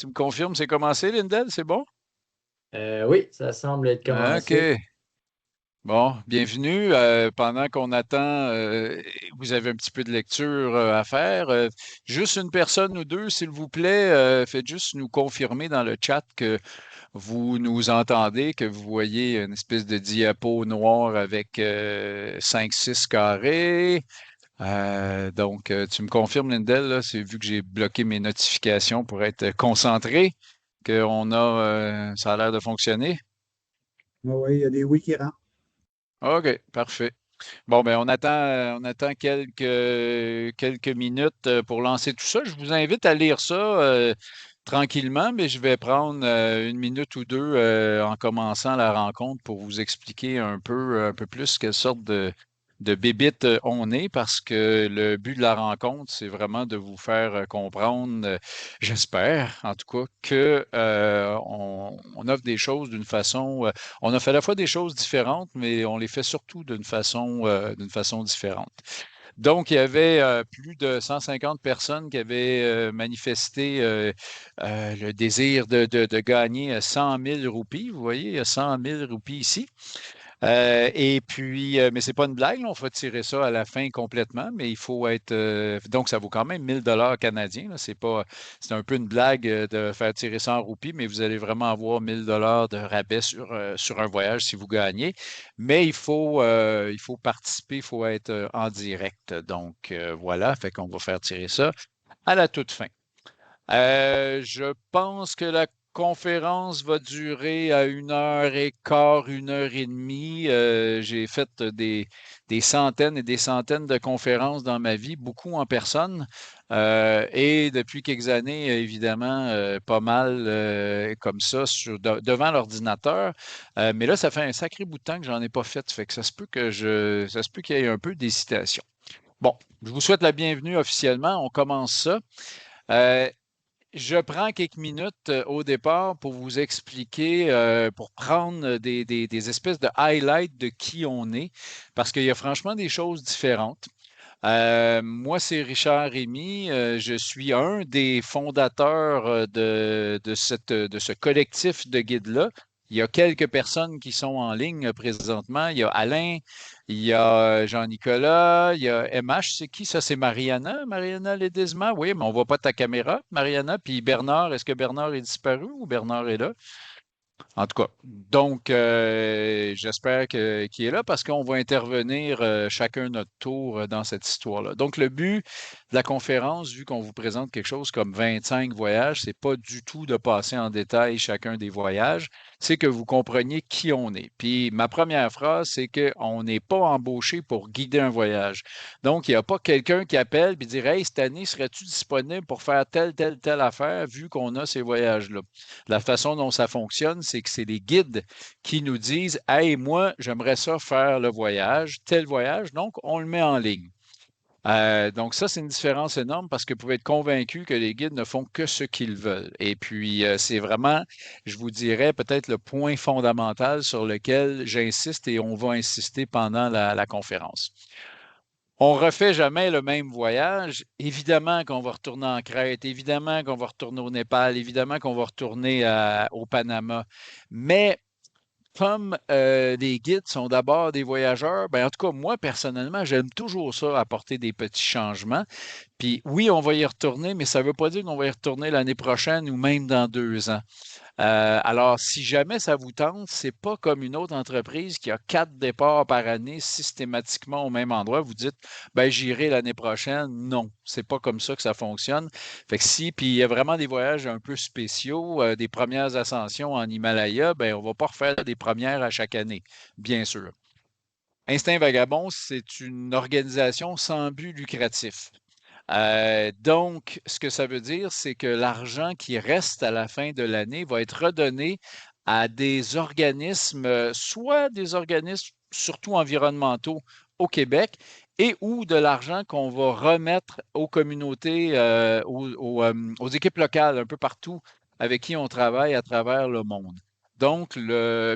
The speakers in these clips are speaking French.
Tu me confirmes, c'est commencé, Lindell, c'est bon? Oui, ça semble être commencé. OK. Bon, bienvenue. Pendant qu'on attend, vous avez un petit peu de lecture à faire. Juste une personne ou deux, s'il vous plaît, faites juste nous confirmer dans le chat que vous nous entendez, que vous voyez une espèce de diapo noir avec 5-6 carrés. Donc, tu me confirmes, Lindell, là, c'est vu que j'ai bloqué mes notifications pour être concentré, ça a l'air de fonctionner. Oui, oui, il y a des oui qui rentrent. OK, parfait. Bon, ben on attend quelques minutes pour lancer tout ça. Je vous invite à lire ça tranquillement, mais je vais prendre une minute ou deux en commençant la rencontre pour vous expliquer un peu plus quelle sorte de bébite on est, parce que le but de la rencontre, c'est vraiment de vous faire comprendre, j'espère en tout cas, que on offre des choses d'une façon on a fait à la fois des choses différentes, mais on les fait surtout d'une façon différente. Donc, il y avait plus de 150 personnes qui avaient manifesté le désir de gagner 100 000 roupies. Vous voyez, il y a 100 000 roupies ici. Et puis, mais c'est pas une blague, là, on va tirer ça à la fin complètement, mais il faut être. Donc, ça vaut quand même 1000 $ canadiens. Là, c'est un peu une blague de faire tirer ça en roupies, mais vous allez vraiment avoir 1000 $ de rabais sur un voyage si vous gagnez. Mais il faut participer, il faut être en direct. Donc, voilà, fait qu'on va faire tirer ça à la toute fin. Je pense que la conférence va durer à 1 heure et quart, 1 heure et demie. J'ai fait des centaines et des centaines de conférences dans ma vie, beaucoup en personne. Et depuis quelques années, évidemment, pas mal comme ça devant l'ordinateur. Mais là, ça fait un sacré bout de temps que j'en ai pas fait. Fait que ça se peut qu'il y ait un peu d'hésitation. Bon, je vous souhaite la bienvenue officiellement. On commence ça. Euh, je prends quelques minutes au départ pour vous expliquer, pour prendre des espèces de highlights de qui on est, parce qu'il y a franchement des choses différentes. Moi, c'est Richard Rémy. Je suis un des fondateurs de ce collectif de guides-là. Il y a quelques personnes qui sont en ligne présentement. Il y a Alain, il y a Jean-Nicolas, il y a MH. C'est qui ça? C'est Mariana? Mariana Ledesma? Oui, mais on ne voit pas ta caméra, Mariana. Puis Bernard, est-ce que Bernard est disparu ou Bernard est là? En tout cas, donc j'espère qu'il est là parce qu'on va intervenir chacun notre tour dans cette histoire-là. Donc, le but de la conférence, vu qu'on vous présente quelque chose comme 25 voyages, c'est pas du tout de passer en détail chacun des voyages, c'est que vous compreniez qui on est. Puis ma première phrase, c'est qu'on n'est pas embauché pour guider un voyage. Donc, il n'y a pas quelqu'un qui appelle et dit Hey, cette année, serais-tu disponible pour faire telle affaire vu qu'on a ces voyages-là? La façon dont ça fonctionne, c'est que c'est les guides qui nous disent Hey, moi, j'aimerais ça faire le voyage, tel voyage, donc on le met en ligne. Donc ça, c'est une différence énorme parce que vous pouvez être convaincu que les guides ne font que ce qu'ils veulent. Et puis, c'est vraiment, je vous dirais, peut-être le point fondamental sur lequel j'insiste et on va insister pendant la conférence. On refait jamais le même voyage. Évidemment qu'on va retourner en Crète, évidemment qu'on va retourner au Népal, évidemment qu'on va retourner au Panama. Mais comme les guides sont d'abord des voyageurs, ben en tout cas, moi, personnellement, j'aime toujours ça, apporter des petits changements. Puis oui, on va y retourner, mais ça ne veut pas dire qu'on va y retourner l'année prochaine ou même dans 2 ans. Alors, si jamais ça vous tente, c'est pas comme une autre entreprise qui a 4 départs par année systématiquement au même endroit. Vous dites, ben, j'irai l'année prochaine. Non, c'est pas comme ça que ça fonctionne. Fait que si, puis il y a vraiment des voyages un peu spéciaux, des premières ascensions en Himalaya, ben, on va pas refaire des premières à chaque année, bien sûr. Instinct Vagabond, c'est une organisation sans but lucratif. Donc, ce que ça veut dire, c'est que l'argent qui reste à la fin de l'année va être redonné à des organismes, soit des organismes surtout environnementaux au Québec, et ou de l'argent qu'on va remettre aux communautés, aux équipes locales un peu partout avec qui on travaille à travers le monde. Donc,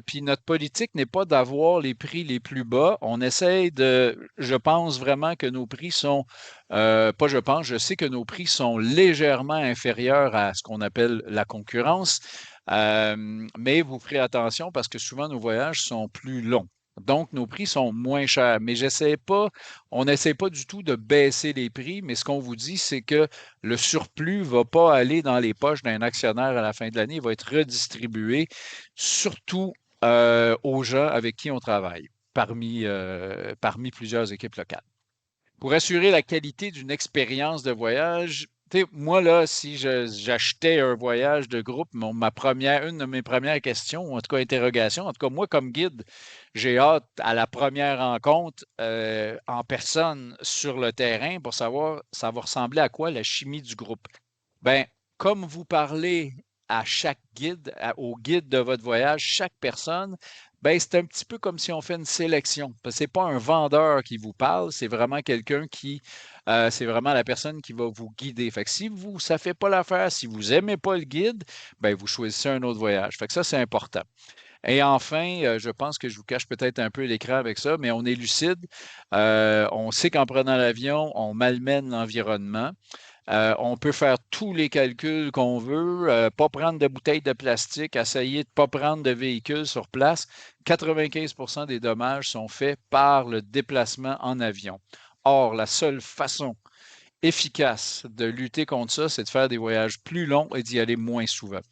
puis notre politique n'est pas d'avoir les prix les plus bas. On essaye je pense vraiment que nos prix sont, pas je pense, je sais que nos prix sont légèrement inférieurs à ce qu'on appelle la concurrence. Mais vous ferez attention parce que souvent nos voyages sont plus longs. Donc, nos prix sont moins chers. Mais on n'essaie pas du tout de baisser les prix, mais ce qu'on vous dit, c'est que le surplus ne va pas aller dans les poches d'un actionnaire à la fin de l'année, il va être redistribué surtout aux gens avec qui on travaille, parmi plusieurs équipes locales. Pour assurer la qualité d'une expérience de voyage, moi, là, si j'achetais un voyage de groupe, une de mes premières questions, ou en tout cas interrogations, en tout cas, moi, comme guide, j'ai hâte à la première rencontre en personne sur le terrain pour savoir ça va ressembler à quoi la chimie du groupe. Ben, comme vous parlez à chaque guide, au guide de votre voyage, chaque personne, ben, c'est un petit peu comme si on fait une sélection. Parce que c'est pas un vendeur qui vous parle, c'est vraiment c'est vraiment la personne qui va vous guider. Fait que si ça fait pas l'affaire, si vous aimez pas le guide, ben, vous choisissez un autre voyage. Fait que ça, c'est important. Et enfin, je pense que je vous cache peut-être un peu l'écran avec ça, mais on est lucide. On sait qu'en prenant l'avion, on malmène l'environnement. On peut faire tous les calculs qu'on veut, pas prendre de bouteilles de plastique, essayer de ne pas prendre de véhicules sur place. 95 des dommages sont faits par le déplacement en avion. Or, la seule façon efficace de lutter contre ça, c'est de faire des voyages plus longs et d'y aller moins souvent.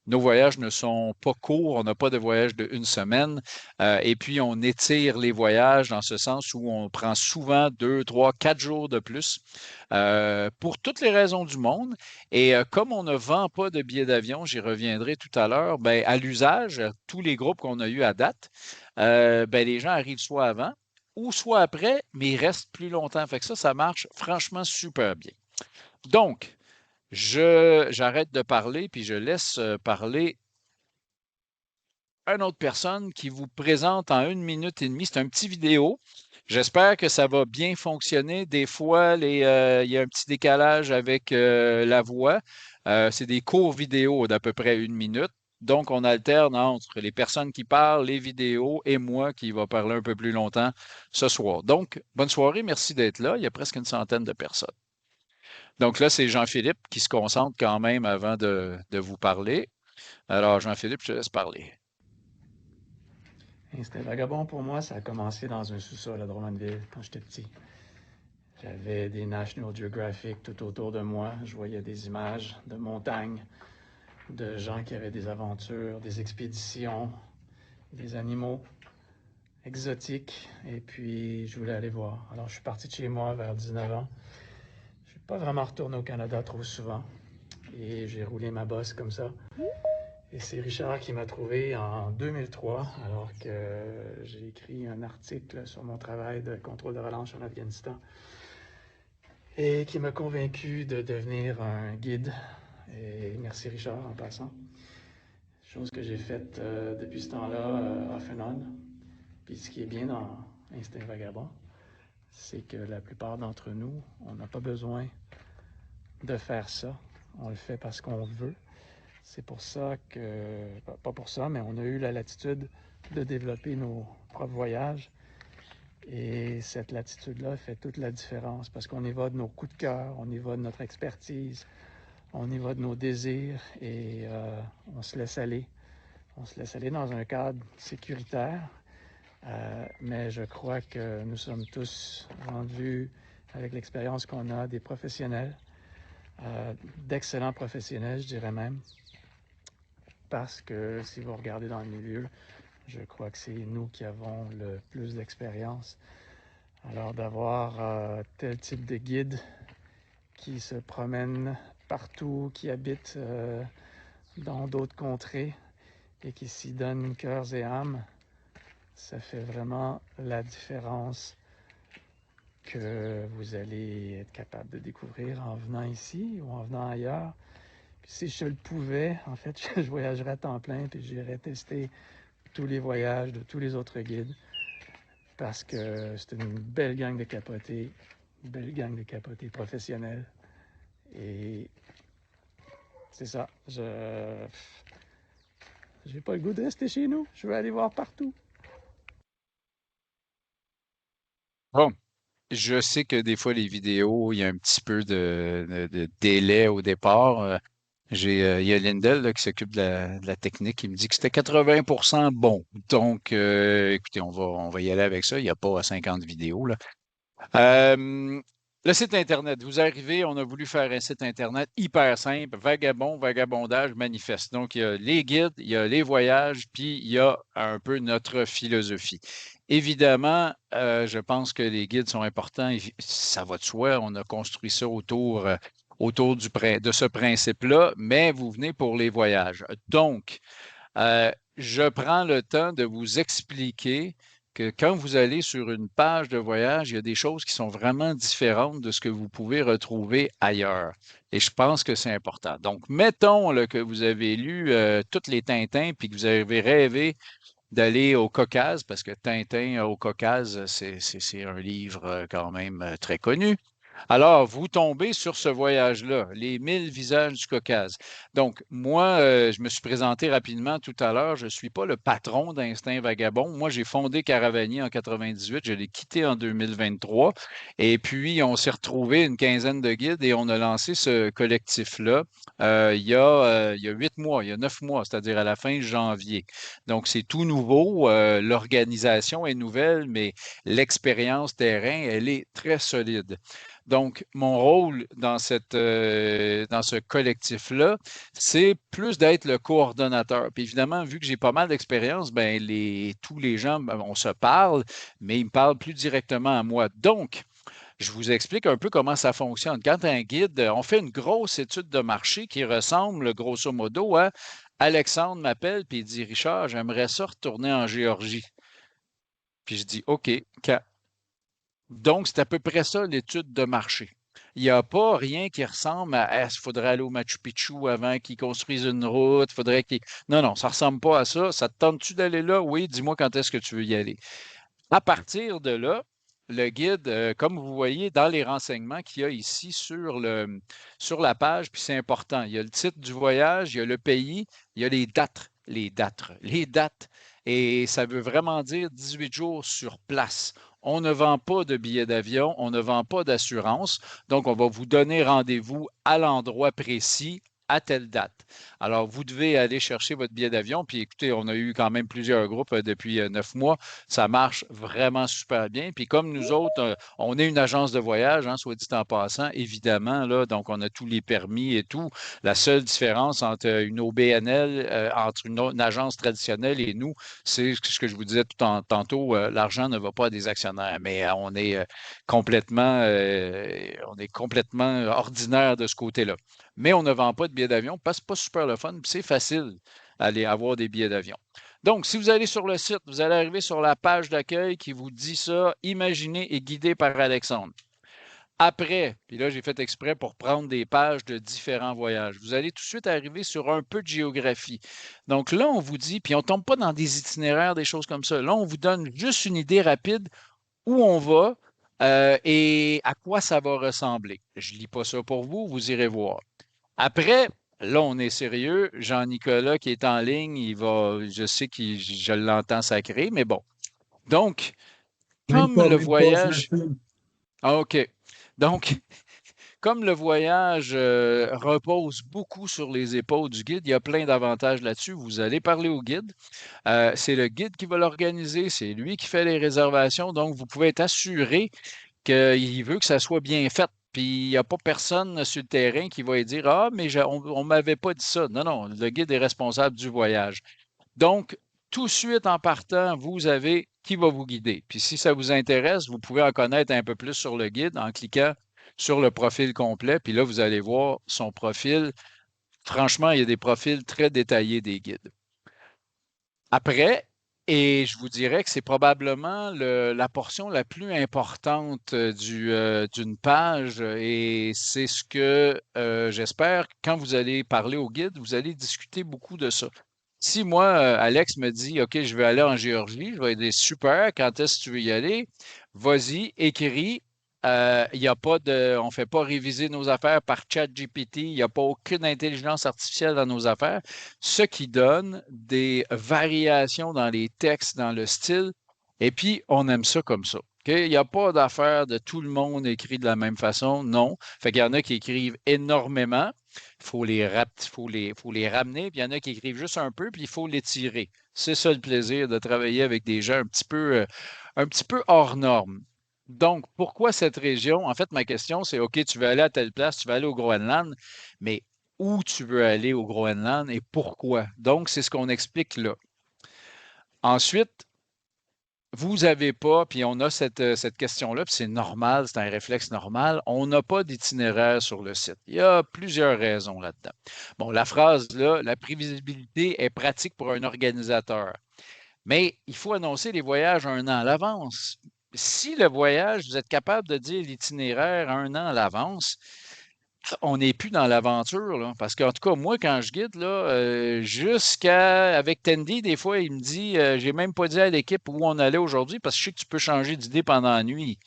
Nos voyages ne sont pas courts, on n'a pas de voyage de une semaine. Et puis, on étire les voyages dans ce sens où on prend souvent 2, 3, 4 jours de plus pour toutes les raisons du monde. Et comme on ne vend pas de billets d'avion, j'y reviendrai tout à l'heure, ben, à l'usage, tous les groupes qu'on a eus à date, ben, les gens arrivent soit avant ou soit après, mais ils restent plus longtemps. Fait que ça marche franchement super bien. Donc, j'arrête de parler, puis je laisse parler une autre personne qui vous présente en 1 minute et demie. C'est un petit vidéo. J'espère que ça va bien fonctionner. Des fois, il y a un petit décalage avec la voix. C'est des courts vidéos d'à peu près 1 minute. Donc, on alterne entre les personnes qui parlent, les vidéos et moi qui va parler un peu plus longtemps ce soir. Donc, bonne soirée. Merci d'être là. Il y a presque une centaine de personnes. Donc là, c'est Jean-Philippe qui se concentre quand même avant de vous parler. Alors, Jean-Philippe, je te laisse parler. Instinct vagabond, pour moi, ça a commencé dans un sous-sol à Drummondville quand j'étais petit. J'avais des National Geographic tout autour de moi. Je voyais des images de montagnes, de gens qui avaient des aventures, des expéditions, des animaux exotiques. Et puis, je voulais aller voir. Alors, je suis parti de chez moi vers 19 ans. Je ne suis pas vraiment retourné au Canada trop souvent. Et j'ai roulé ma bosse comme ça. Et c'est Richard qui m'a trouvé en 2003, alors que j'ai écrit un article sur mon travail de contrôle de relâche en Afghanistan, et qui m'a convaincu de devenir un guide. Et merci Richard en passant. Chose que j'ai faite depuis ce temps-là, off and on. Puis ce qui est bien dans Instinct Vagabond, c'est que la plupart d'entre nous, on n'a pas besoin de faire ça. On le fait parce qu'on veut. C'est pour ça que, pas pour ça, mais on a eu la latitude de développer nos propres voyages. Et cette latitude-là fait toute la différence parce qu'on y va de nos coups de cœur, on y va de notre expertise, on y va de nos désirs et on se laisse aller. On se laisse aller dans un cadre sécuritaire, mais je crois que nous sommes tous rendus, avec l'expérience qu'on a, des professionnels, d'excellents professionnels, je dirais même. Parce que si vous regardez dans le milieu, je crois que c'est nous qui avons le plus d'expérience. Alors d'avoir tel type de guide qui se promène partout, qui habite dans d'autres contrées et qui s'y donne cœurs et âme, ça fait vraiment la différence que vous allez être capable de découvrir en venant ici ou en venant ailleurs. Puis si je le pouvais, en fait, je voyagerais à temps plein puis j'irais tester tous les voyages de tous les autres guides parce que c'est une belle gang de capotés, une belle gang de capotés professionnels. Et c'est ça, J'ai pas le goût de rester chez nous. Je veux aller voir partout. Bon, je sais que des fois, les vidéos, il y a un petit peu de délai au départ. Il y a Lindell là, qui s'occupe de la technique. Il me dit que c'était 80% bon. Donc, écoutez, on va y aller avec ça. Il n'y a pas 50 vidéos, là. Le site Internet, vous arrivez, on a voulu faire un site Internet hyper simple, vagabond, vagabondage, manifeste. Donc, il y a les guides, il y a les voyages, puis il y a un peu notre philosophie. Évidemment, je pense que les guides sont importants, ça va de soi, on a construit ça autour de ce principe-là, mais vous venez pour les voyages. Donc, je prends le temps de vous expliquer que quand vous allez sur une page de voyage, il y a des choses qui sont vraiment différentes de ce que vous pouvez retrouver ailleurs. Et je pense que c'est important. Donc, mettons là, que vous avez lu tous les Tintins puis que vous avez rêvé d'aller au Caucase, parce que Tintin au Caucase, c'est un livre quand même très connu. Alors, vous tombez sur ce voyage-là, les 1000 visages du Caucase. Donc, moi, je me suis présenté rapidement tout à l'heure. Je ne suis pas le patron d'Instinct Vagabond. Moi, j'ai fondé Caravanier en 98. Je l'ai quitté en 2023. Et puis, on s'est retrouvé une quinzaine de guides et on a lancé ce collectif-là il y a 8 mois, il y a 9 mois, c'est-à-dire à la fin janvier. Donc, c'est tout nouveau. L'organisation est nouvelle, mais l'expérience terrain, elle est très solide. Donc, mon rôle dans ce collectif-là, c'est plus d'être le coordonnateur. Puis évidemment, vu que j'ai pas mal d'expérience, ben tous les gens, on se parle, mais ils me parlent plus directement à moi. Donc, je vous explique un peu comment ça fonctionne. Quand un guide, on fait une grosse étude de marché qui ressemble grosso modo à Alexandre m'appelle et il dit Richard, j'aimerais ça retourner en Géorgie. Puis je dis OK, quand? Donc, c'est à peu près ça l'étude de marché. Il n'y a pas rien qui ressemble à il faudrait aller au Machu Picchu avant qu'ils construisent une route, faudrait qu'ils. Non, non, ça ne ressemble pas à ça. Ça te tente-tu d'aller là? Oui, dis-moi quand est-ce que tu veux y aller. À partir de là, le guide, comme vous voyez dans les renseignements qu'il y a ici sur la page, puis c'est important, il y a le titre du voyage, il y a le pays, il y a les dates. Et ça veut vraiment dire 18 jours sur place. On ne vend pas de billets d'avion, on ne vend pas d'assurance. Donc, on va vous donner rendez-vous à l'endroit précis à telle date. Alors, vous devez aller chercher votre billet d'avion. Puis écoutez, on a eu quand même plusieurs groupes depuis 9 mois. Ça marche vraiment super bien. Puis comme nous autres, on est une agence de voyage, hein, soit dit en passant, évidemment, là, donc on a tous les permis et tout. La seule différence entre une OBNL, entre une agence traditionnelle et nous, c'est ce que je vous disais tantôt, l'argent ne va pas à des actionnaire, mais on est complètement ordinaire de ce côté-là. Mais on ne vend pas de billets d'avion parce que c'est pas super le fun, puis c'est facile d'aller avoir des billets d'avion. Donc, si vous allez sur le site, vous allez arriver sur la page d'accueil qui vous dit ça, imaginé et guidé par Alexandre. Après, puis là, j'ai fait exprès pour prendre des pages de différents voyages. Vous allez tout de suite arriver sur un peu de géographie. Donc là, on vous dit, puis on ne tombe pas dans des itinéraires, des choses comme ça. Là, on vous donne juste une idée rapide où on va et à quoi ça va ressembler. Je ne lis pas ça pour vous, vous irez voir. Après, là, on est sérieux. Jean-Nicolas qui est en ligne, je sais que je l'entends sacré, mais bon. Donc, comme le Même pas, je voyage. m'appelle. Ah, OK. Donc, comme le voyage repose beaucoup sur les épaules du guide, il y a plein d'avantages là-dessus. Vous allez parler au guide. C'est le guide qui va l'organiser, c'est lui qui fait les réservations. Donc, vous pouvez être assuré qu'il veut que ça soit bien fait. Puis, il n'y a pas personne sur le terrain qui va lui dire Ah, mais on ne m'avait pas dit ça. Non, non, le guide est responsable du voyage. Donc, tout de suite en partant, vous avez qui va vous guider. Puis, si ça vous intéresse, vous pouvez en connaître un peu plus sur le guide en cliquant sur le profil complet. Puis là, vous allez voir son profil. Franchement, il y a des profils très détaillés des guides. Après, et je vous dirais que c'est probablement la portion la plus importante d'une page et c'est ce que j'espère, quand vous allez parler au guide, vous allez discuter beaucoup de ça. Si moi, Alex me dit, OK, je vais aller en Géorgie, je vais dire, super, quand est-ce que tu veux y aller? Vas-y, écris il y a pas on ne fait pas réviser nos affaires par ChatGPT. Il n'y a pas aucune intelligence artificielle dans nos affaires, ce qui donne des variations dans les textes, dans le style. Et puis, on aime ça comme ça. Il n'y a pas d'affaire de tout le monde écrit de la même façon. Non. Fait qu'il y en a qui écrivent énormément. Il faut faut les ramener. Puis il y en a qui écrivent juste un peu, puis il faut les tirer. C'est ça le plaisir de travailler avec des gens un petit peu hors norme. Donc, pourquoi cette région? En fait, ma question, c'est OK, tu veux aller à telle place, tu veux aller au Groenland, mais où tu veux aller au Groenland et pourquoi? Donc, c'est ce qu'on explique là. Ensuite, vous n'avez pas, puis on a cette question-là, puis c'est normal, c'est un réflexe normal, on n'a pas d'itinéraire sur le site. Il y a plusieurs raisons là-dedans. Bon, la phrase là, la prévisibilité est pratique pour un organisateur, mais il faut annoncer les voyages un an à l'avance. Si le voyage, vous êtes capable de dire l'itinéraire un an à l'avance, on n'est plus dans l'aventure, là. Parce qu'en tout cas, moi, quand je guide, là, avec Tandy, des fois, il me dit j'ai même pas dit à l'équipe où on allait aujourd'hui parce que je sais que tu peux changer d'idée pendant la nuit.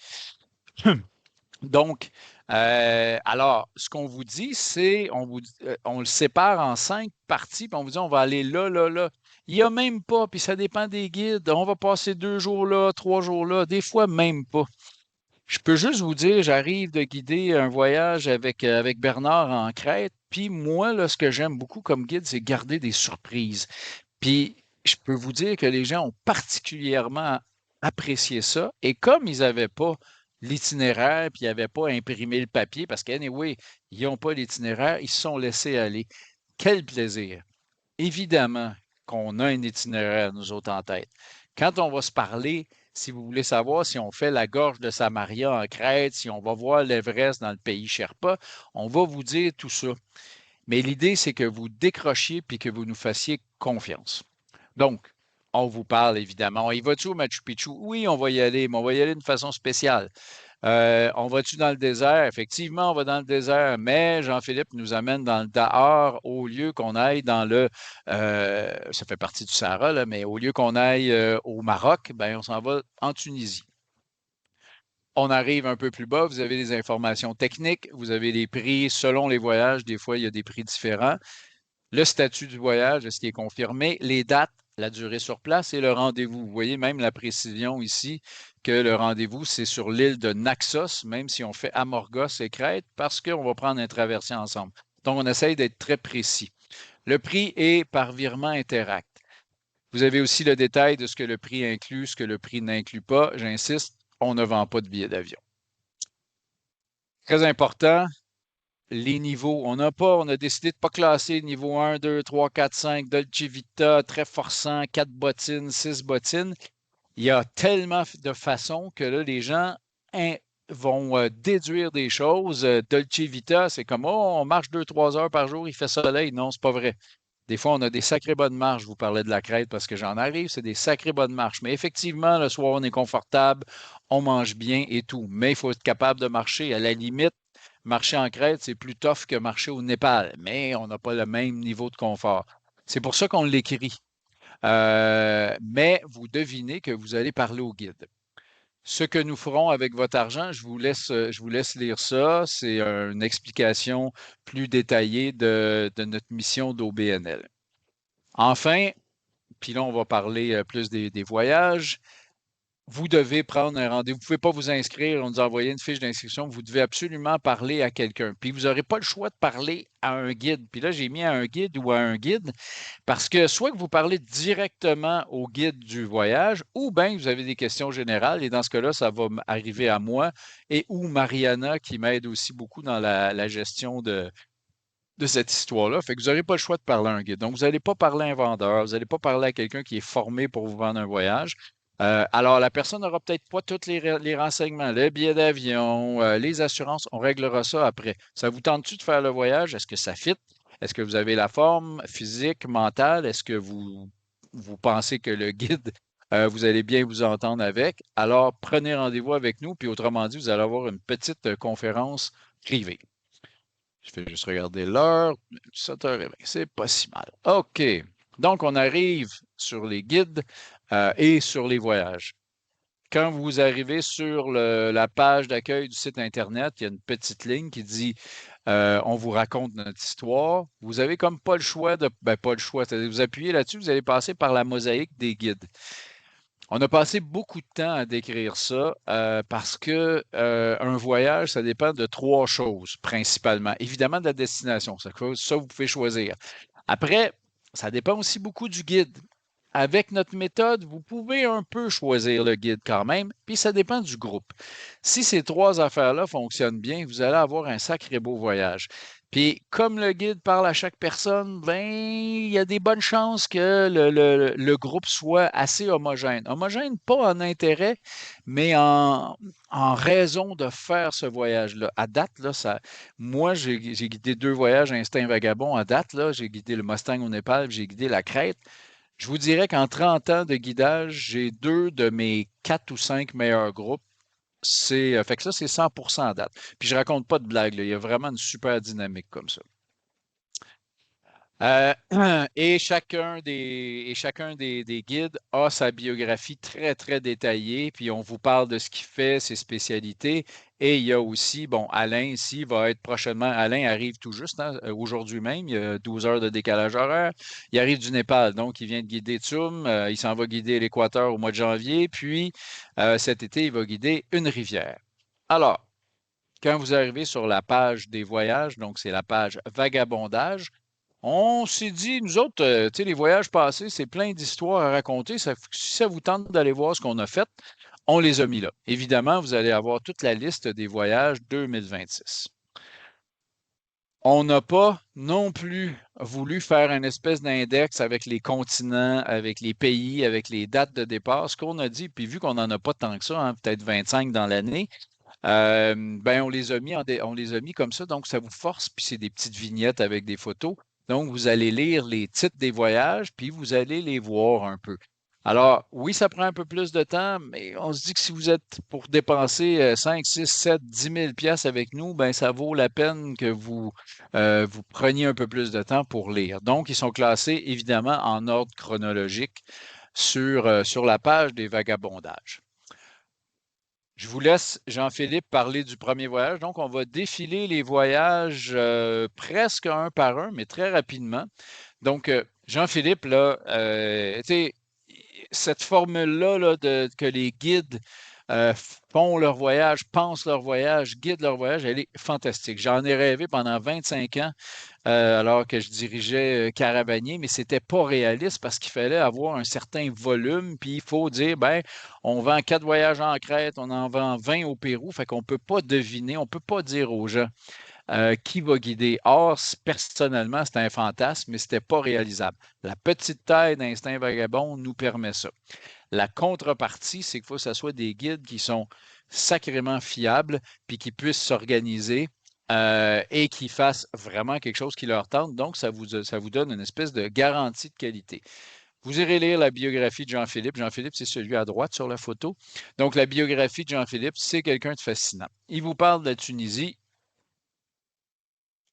Donc, alors, ce qu'on vous dit, c'est on le sépare en 5 parties, puis on vous dit on va aller là, là, là. Il n'y a même pas, puis ça dépend des guides. On va passer 2 jours là, 3 jours là, des fois même pas. Je peux juste vous dire, j'arrive de guider un voyage avec Bernard en Crète. Puis moi, là, ce que j'aime beaucoup comme guide, c'est garder des surprises. Puis je peux vous dire que les gens ont particulièrement apprécié ça. Et comme ils n'avaient pas l'itinéraire, puis ils n'avaient pas imprimé le papier, parce qu'anyway, ils n'ont pas l'itinéraire, ils se sont laissés aller. Quel plaisir! Évidemment qu'on a un itinéraire, nous autres, en tête. Quand on va se parler, si vous voulez savoir si on fait la gorge de Samaria en Crète, si on va voir l'Everest dans le pays Sherpa, on va vous dire tout ça. Mais l'idée, c'est que vous décrochiez puis que vous nous fassiez confiance. Donc, on vous parle évidemment. On y va-tu au Machu Picchu? Oui, on va y aller, mais on va y aller d'une façon spéciale. On va-tu dans le désert? Effectivement, on va dans le désert, mais Jean-Philippe nous amène dans le Dahar au lieu qu'on aille ça fait partie du Sahara, là, mais au lieu qu'on aille au Maroc, ben, on s'en va en Tunisie. On arrive un peu plus bas, vous avez des informations techniques, vous avez les prix selon les voyages, des fois il y a des prix différents. Le statut du voyage, est-ce qu'il est confirmé? Les dates, la durée sur place et le rendez-vous. Vous voyez même la précision ici que le rendez-vous, c'est sur l'île de Naxos, même si on fait Amorgos et Crète, parce qu'on va prendre un traversier ensemble. Donc, on essaye d'être très précis. Le prix est par virement Interact. Vous avez aussi le détail de ce que le prix inclut, ce que le prix n'inclut pas. J'insiste, on ne vend pas de billets d'avion. Très important, les niveaux. On a décidé de ne pas classer niveau 1, 2, 3, 4, 5, Dolce Vita, très forçant, 4 bottines, 6 bottines. Il y a tellement de façons que là, les gens vont déduire des choses. Dolce Vita, c'est comme, oh, on marche 2-3 heures par jour, il fait soleil. Non, c'est pas vrai. Des fois, on a des sacrées bonnes marches. Je vous parlais de la Crète parce que j'en arrive, c'est des sacrées bonnes marches. Mais effectivement, le soir, on est confortable, on mange bien et tout. Mais il faut être capable de marcher. À la limite, marcher en Crète, c'est plus tough que marcher au Népal, mais on n'a pas le même niveau de confort. C'est pour ça qu'on l'écrit. Mais vous devinez que vous allez parler au guide. Ce que nous ferons avec votre argent, je vous laisse lire ça. C'est une explication plus détaillée de notre mission d'OBNL. Enfin, puis là, on va parler plus des voyages. Vous devez prendre un rendez-vous. Vous ne pouvez pas vous inscrire, on nous a envoyé une fiche d'inscription. Vous devez absolument parler à quelqu'un. Puis vous n'aurez pas le choix de parler à un guide. Puis là, j'ai mis à un guide ou à un guide parce que soit que vous parlez directement au guide du voyage ou bien vous avez des questions générales. Et dans ce cas-là, ça va arriver à moi et ou Mariana qui m'aide aussi beaucoup dans la gestion de cette histoire-là. Fait que vous n'aurez pas le choix de parler à un guide. Donc, vous n'allez pas parler à un vendeur, vous n'allez pas parler à quelqu'un qui est formé pour vous vendre un voyage. Alors, la personne n'aura peut-être pas tous les renseignements, le billet d'avion, les assurances, on réglera ça après. Ça vous tente-tu de faire le voyage? Est-ce que ça fit? Est-ce que vous avez la forme physique, mentale? Est-ce que vous pensez que le guide, vous allez bien vous entendre avec? Alors, prenez rendez-vous avec nous, puis autrement dit, vous allez avoir une petite conférence privée. Je vais juste regarder l'heure. 7h20, c'est pas si mal. OK. Donc, on arrive sur les guides et sur les voyages. quand vous arrivez sur la page d'accueil du site Internet, il y a une petite ligne qui dit on vous raconte notre histoire. Vous avez comme pas le choix de. Ben, pas le choix. C'est-à-dire, vous appuyez là-dessus, vous allez passer par la mosaïque des guides. On a passé beaucoup de temps à décrire ça parce que un voyage, ça dépend de trois choses principalement. Évidemment de la destination, ça, vous pouvez choisir. Après, ça dépend aussi beaucoup du guide. Avec notre méthode, vous pouvez un peu choisir le guide quand même, puis ça dépend du groupe. Si ces trois affaires-là fonctionnent bien, vous allez avoir un sacré beau voyage. Puis, comme le guide parle à chaque personne, ben, il y a des bonnes chances que le groupe soit assez homogène. Homogène, pas en intérêt, mais en raison de faire ce voyage-là. À date, là, moi, j'ai guidé 2 voyages Instinct Vagabond à date. Là, j'ai guidé le Mustang au Népal, puis j'ai guidé la Crète. Je vous dirais qu'en 30 ans de guidage, j'ai 2 de mes 4 ou 5 meilleurs groupes. Fait que ça, c'est 100% à date. Puis je raconte pas de blague, là. Il y a vraiment une super dynamique comme ça. Euh, et chacun des guides a sa biographie très, très détaillée, puis on vous parle de ce qu'il fait, ses spécialités. Et il y a aussi, bon, Alain ici va être prochainement, Alain arrive tout juste, hein, aujourd'hui même, il y a 12 heures de décalage horaire. Il arrive du Népal, donc il vient de guider Tsum, il s'en va guider l'Équateur au mois de janvier, puis cet été, il va guider une rivière. Alors, quand vous arrivez sur la page des voyages, donc c'est la page vagabondage, on s'est dit, nous autres, tu sais, les voyages passés, c'est plein d'histoires à raconter. Si ça vous tente d'aller voir ce qu'on a fait, on les a mis là. Évidemment, vous allez avoir toute la liste des voyages 2026. On n'a pas non plus voulu faire une espèce d'index avec les continents, avec les pays, avec les dates de départ. Ce qu'on a dit, puis vu qu'on n'en a pas tant que ça, hein, peut-être 25 dans l'année, ben on les a mis comme ça, donc ça vous force, puis c'est des petites vignettes avec des photos. Donc, vous allez lire les titres des voyages, puis vous allez les voir un peu. Alors, oui, ça prend un peu plus de temps, mais on se dit que si vous êtes pour dépenser 5, 6, 7, 10 000 piastres avec nous, ben ça vaut la peine que vous preniez un peu plus de temps pour lire. Donc, ils sont classés évidemment en ordre chronologique sur la page des vagabondages. Je vous laisse, Jean-Philippe, parler du premier voyage. Donc, on va défiler les voyages presque un par un, mais très rapidement. Donc, Jean-Philippe, là, tu sais, cette formule-là là, que les guides font leur voyage, pensent leur voyage, guident leur voyage, elle est fantastique. J'en ai rêvé pendant 25 ans alors que je dirigeais Caravanier, mais c'était pas réaliste parce qu'il fallait avoir un certain volume, puis il faut dire, ben, on vend 4 voyages en Crète, on en vend 20 au Pérou, fait qu'on peut pas deviner, on peut pas dire aux gens qui va guider. Or, personnellement, c'était un fantasme, mais c'était pas réalisable. La petite taille d'Instinct Vagabond nous permet ça. La contrepartie, c'est qu'il faut que ce soit des guides qui sont sacrément fiables, puis qui puissent s'organiser et qui fassent vraiment quelque chose qui leur tente. Donc, ça vous donne une espèce de garantie de qualité. Vous irez lire la biographie de Jean-Philippe. Jean-Philippe, c'est celui à droite sur la photo. Donc, la biographie de Jean-Philippe, c'est quelqu'un de fascinant. Il vous parle de la Tunisie.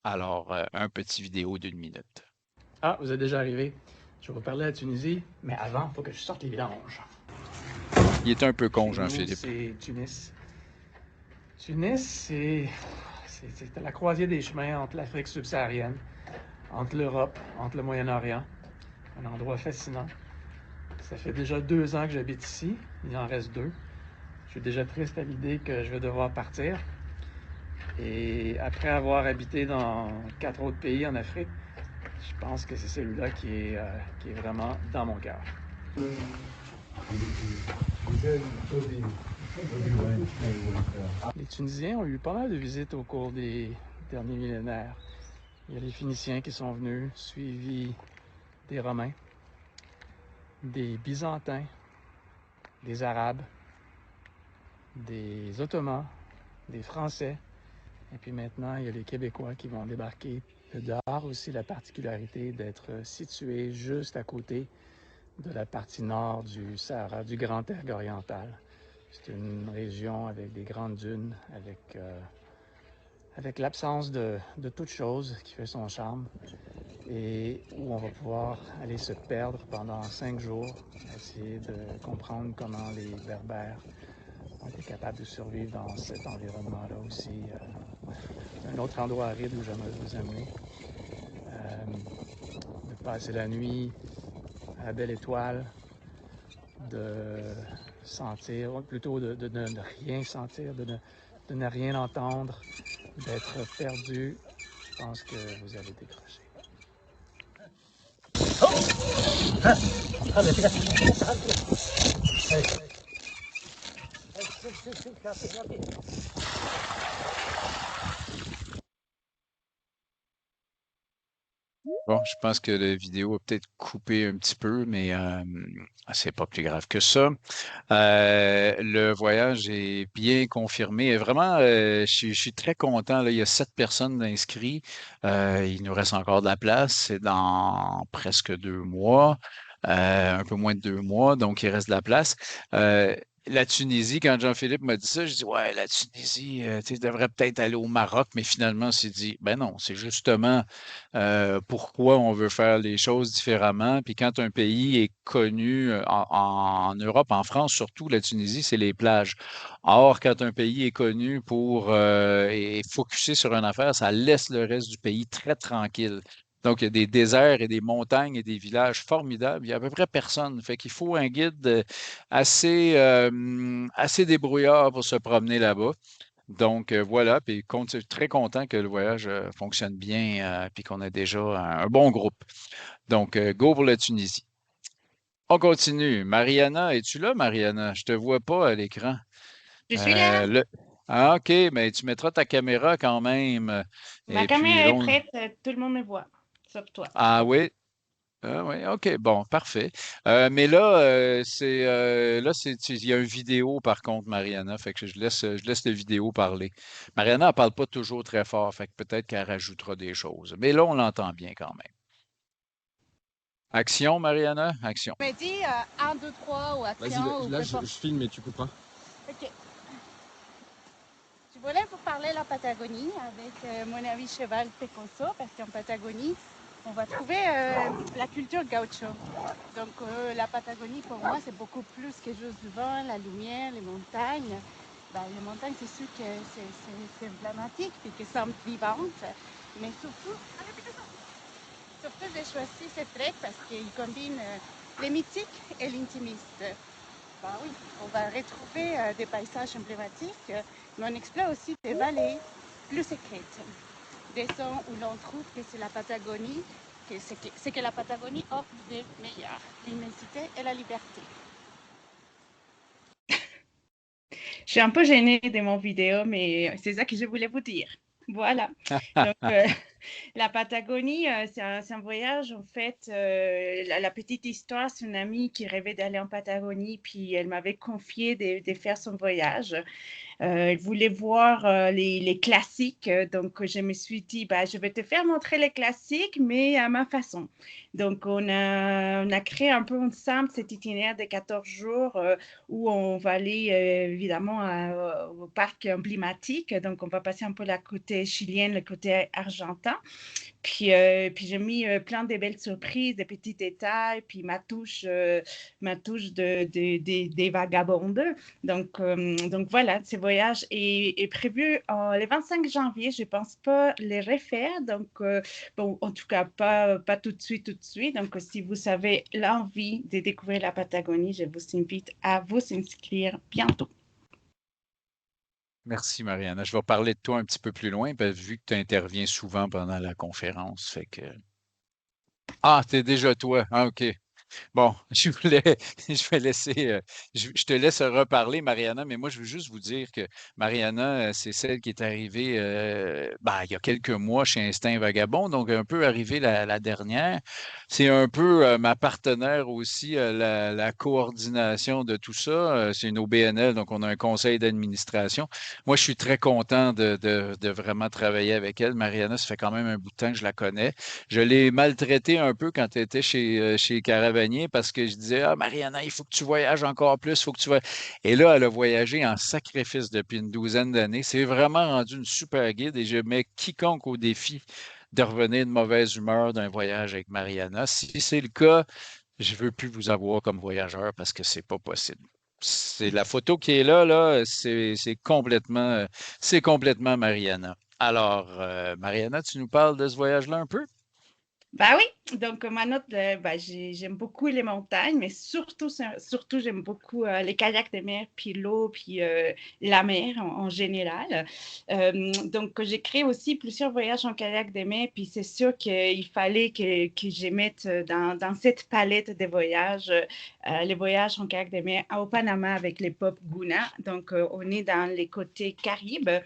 Alors, un petit vidéo d'une minute. Ah, vous êtes déjà arrivé. Je vais vous parler de la Tunisie, mais avant, il faut que je sorte les vidanges. Il est un peu con, Chez nous, Jean-Philippe. c'est Tunis. Tunis, c'est à la croisée des chemins entre l'Afrique subsaharienne, entre l'Europe, entre le Moyen-Orient. Un endroit fascinant. Ça fait déjà 2 ans que j'habite ici. Il en reste 2. Je suis déjà triste à l'idée que je vais devoir partir. Et après avoir habité dans 4 autres pays en Afrique, je pense que c'est celui-là qui est vraiment dans mon cœur. Les Tunisiens ont eu pas mal de visites au cours des derniers millénaires. Il y a les Phéniciens qui sont venus, suivis des Romains, des Byzantins, des Arabes, des Ottomans, des Français. Et puis maintenant, il y a les Québécois qui vont débarquer. Le Dahar aussi la particularité d'être situé juste à côté de la partie nord du Sahara, du Grand Erg oriental. C'est une région avec des grandes dunes, avec l'absence de toute chose qui fait son charme. et où on va pouvoir aller se perdre pendant 5 jours, essayer de comprendre comment les Berbères ont été capables de survivre dans cet environnement-là aussi. C'est un autre endroit aride où j'aimerais vous amener. De passer la nuit à la belle étoile, de sentir, plutôt de ne rien sentir, de ne rien entendre, d'être perdu. Je pense que vous allez décrocher. Bon, je pense que la vidéo a peut-être coupé un petit peu, mais c'est pas plus grave que ça. Le voyage est bien confirmé. Et vraiment, je suis très content. Là, il y a 7 personnes inscrites. Il nous reste encore de la place. C'est dans presque 2 mois, un peu moins de 2 mois, donc il reste de la place. La Tunisie, quand Jean-Philippe m'a dit ça, je dis ouais, la Tunisie, tu devrais peut-être aller au Maroc, mais finalement, on s'est dit, ben non, c'est justement pourquoi on veut faire les choses différemment. Puis quand un pays est connu en Europe, en France surtout, la Tunisie, c'est les plages. Or, quand un pays est connu pour et focusé sur une affaire, ça laisse le reste du pays très tranquille. Donc, il y a des déserts et des montagnes et des villages formidables. Il n'y a à peu près personne. Fait qu'il faut un guide assez débrouillard pour se promener là-bas. Donc, voilà, puis très content que le voyage fonctionne bien, puis qu'on a déjà un bon groupe. Donc, go pour la Tunisie. On continue. Mariana, es-tu là, Mariana? Je te vois pas à l'écran. Je suis là. Ah, OK, mais tu mettras ta caméra quand même. Ma Et puis, caméra est prête, tout le monde me voit, sauf toi. Ah oui? Ah oui, OK, bon, parfait. Mais là, il y a une vidéo par contre, Mariana, fait que je laisse la vidéo parler. Mariana, elle parle pas toujours très fort, fait que peut-être qu'elle rajoutera des choses. Mais là, on l'entend bien quand même. Action, Mariana, action. Tu me dis 1, 2, 3 ou action. Vas-y, là, je filme et tu couperas. Ok. Je voulais vous parler de la Patagonie avec mon ami cheval Pecoso, parce qu'en Patagonie, on va trouver la culture gaucho. Donc la Patagonie, pour moi, c'est beaucoup plus que juste du vent, la lumière, les montagnes. Les montagnes, c'est sûr que c'est emblématique et que c'est vivante, mais surtout, j'ai choisi cette trek parce qu'il combine les mythiques et l'intimiste. Oui, on va retrouver des paysages emblématiques, mais on explore aussi des vallées plus secrètes, des zones où l'on trouve que c'est la Patagonie, que c'est que la Patagonie offre de meilleur, l'immensité et la liberté. Je suis un peu gênée de mon vidéo, mais c'est ça que je voulais vous dire. Voilà. Donc, la Patagonie, c'est un voyage, en fait. La petite histoire, c'est une amie qui rêvait d'aller en Patagonie, puis elle m'avait confié de faire son voyage. Elle voulait voir les classiques, donc je me suis dit, je vais te faire montrer les classiques, mais à ma façon. Donc, on a créé un peu ensemble cet itinéraire de 14 jours où on va aller évidemment au parc emblématique. Donc, on va passer un peu la côté chilienne, le côté argentin. Puis j'ai mis plein de belles surprises, des petits détails, puis ma touche des vagabondes. Donc voilà, ce voyage est prévu le 25 janvier. Je ne pense pas les refaire. Donc, en tout cas, pas tout de suite. Donc, si vous avez l'envie de découvrir la Patagonie, je vous invite à vous inscrire bientôt. Merci, Mariana. Je vais parler de toi un petit peu plus loin, vu que tu interviens souvent pendant la conférence. Fait que... Ah, t'es déjà toi. Ah, OK. Bon, je vais laisser, je te laisse reparler, Mariana, mais moi, je veux juste vous dire que Mariana, c'est celle qui est arrivée il y a quelques mois chez Instinct Vagabond, donc un peu arrivée la dernière. C'est un peu ma partenaire aussi, la coordination de tout ça. C'est une OBNL, donc on a un conseil d'administration. Moi, je suis très content de vraiment travailler avec elle. Mariana, ça fait quand même un bout de temps que je la connais. Je l'ai maltraitée un peu quand elle était chez Caravanier parce que je disais, ah, Mariana, il faut que tu voyages encore plus, il faut que tu voyages. Et là, elle a voyagé en sacrifice depuis une douzaine d'années. C'est vraiment rendu une super guide et je mets quiconque au défi de revenir de mauvaise humeur d'un voyage avec Mariana. Si c'est le cas, je ne veux plus vous avoir comme voyageur parce que c'est pas possible. C'est la photo qui est là, c'est complètement Mariana. Alors, Mariana, tu nous parles de ce voyage-là un peu? Bah oui, donc ma note, j'aime beaucoup les montagnes, mais surtout j'aime beaucoup les kayaks de mer, puis l'eau, puis la mer en général. Donc j'ai créé aussi plusieurs voyages en kayak de mer, puis c'est sûr qu'il fallait que je mette dans cette palette de voyages les voyages en kayak de mer au Panama avec les Pop Guna. Donc on est dans les côtés Caraïbes.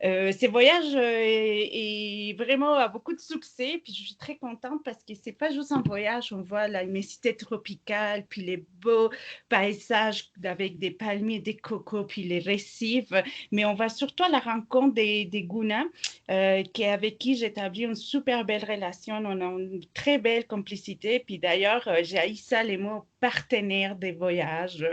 Ces voyages est vraiment a beaucoup de succès, puis je suis très contente parce que c'est pas juste un voyage, on voit la immensité tropicale, puis les beaux paysages avec des palmiers, des cocos, puis les récifs, mais on va surtout à la rencontre des Guna, avec qui j'établis une super belle relation, on a une très belle complicité, puis d'ailleurs, j'ai haï ça les mots partenaires des voyages,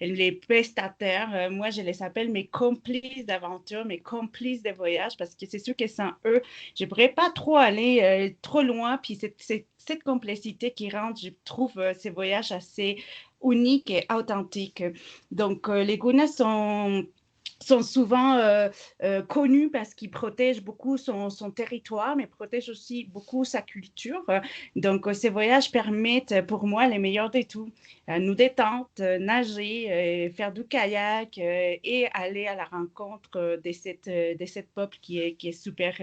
les prestataires, moi je les appelle mes complices d'aventure, mes complices de voyage, parce que c'est sûr que sans eux, je ne pourrais pas trop aller trop loin, puis c'est cette complexité qui rend, je trouve, ces voyages assez uniques et authentiques. Donc, les Gunas sont souvent connus parce qu'ils protègent beaucoup son territoire, mais protègent aussi beaucoup sa culture. Donc, ces voyages permettent pour moi les meilleurs des tout. Nous détendre, nager, faire du kayak et aller à la rencontre de cette peuple qui est super,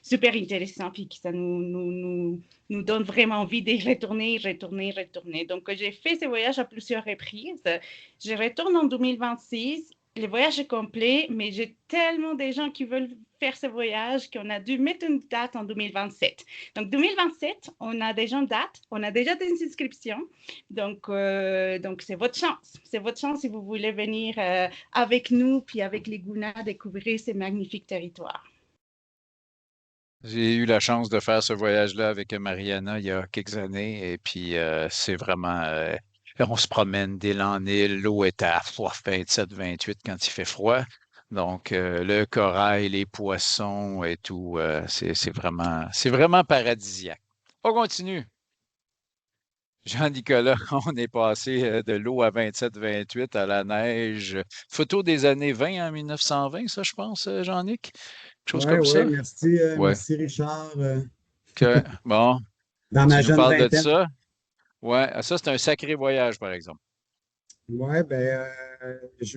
super intéressant et qui ça nous donne vraiment envie de retourner. Donc, j'ai fait ces voyages à plusieurs reprises. Je retourne en 2026. Le voyage est complet, mais j'ai tellement de gens qui veulent faire ce voyage qu'on a dû mettre une date en 2027. Donc, 2027, on a déjà une date, on a déjà des inscriptions. Donc c'est votre chance. C'est votre chance si vous voulez venir avec nous, puis avec les Gunas, découvrir ces magnifiques territoires. J'ai eu la chance de faire ce voyage-là avec Mariana il y a quelques années et puis c'est vraiment... on se promène d'île en île, l'eau est à 27, 28 quand il fait froid. Donc, le corail, les poissons et tout, c'est vraiment paradisiaque. On continue. Jean-Nicolas, on est passé de l'eau à 27, 28 à la neige. Photo des années 20 en 1920, ça, je pense, Jean-Nic? Quelque chose Oui, comme oui, ça? merci, Ouais. merci Richard. OK. Bon, Dans ma tu nous jeune parles de vingtaine. ça? Ouais, ça, c'est un sacré voyage, par exemple. Oui, ben,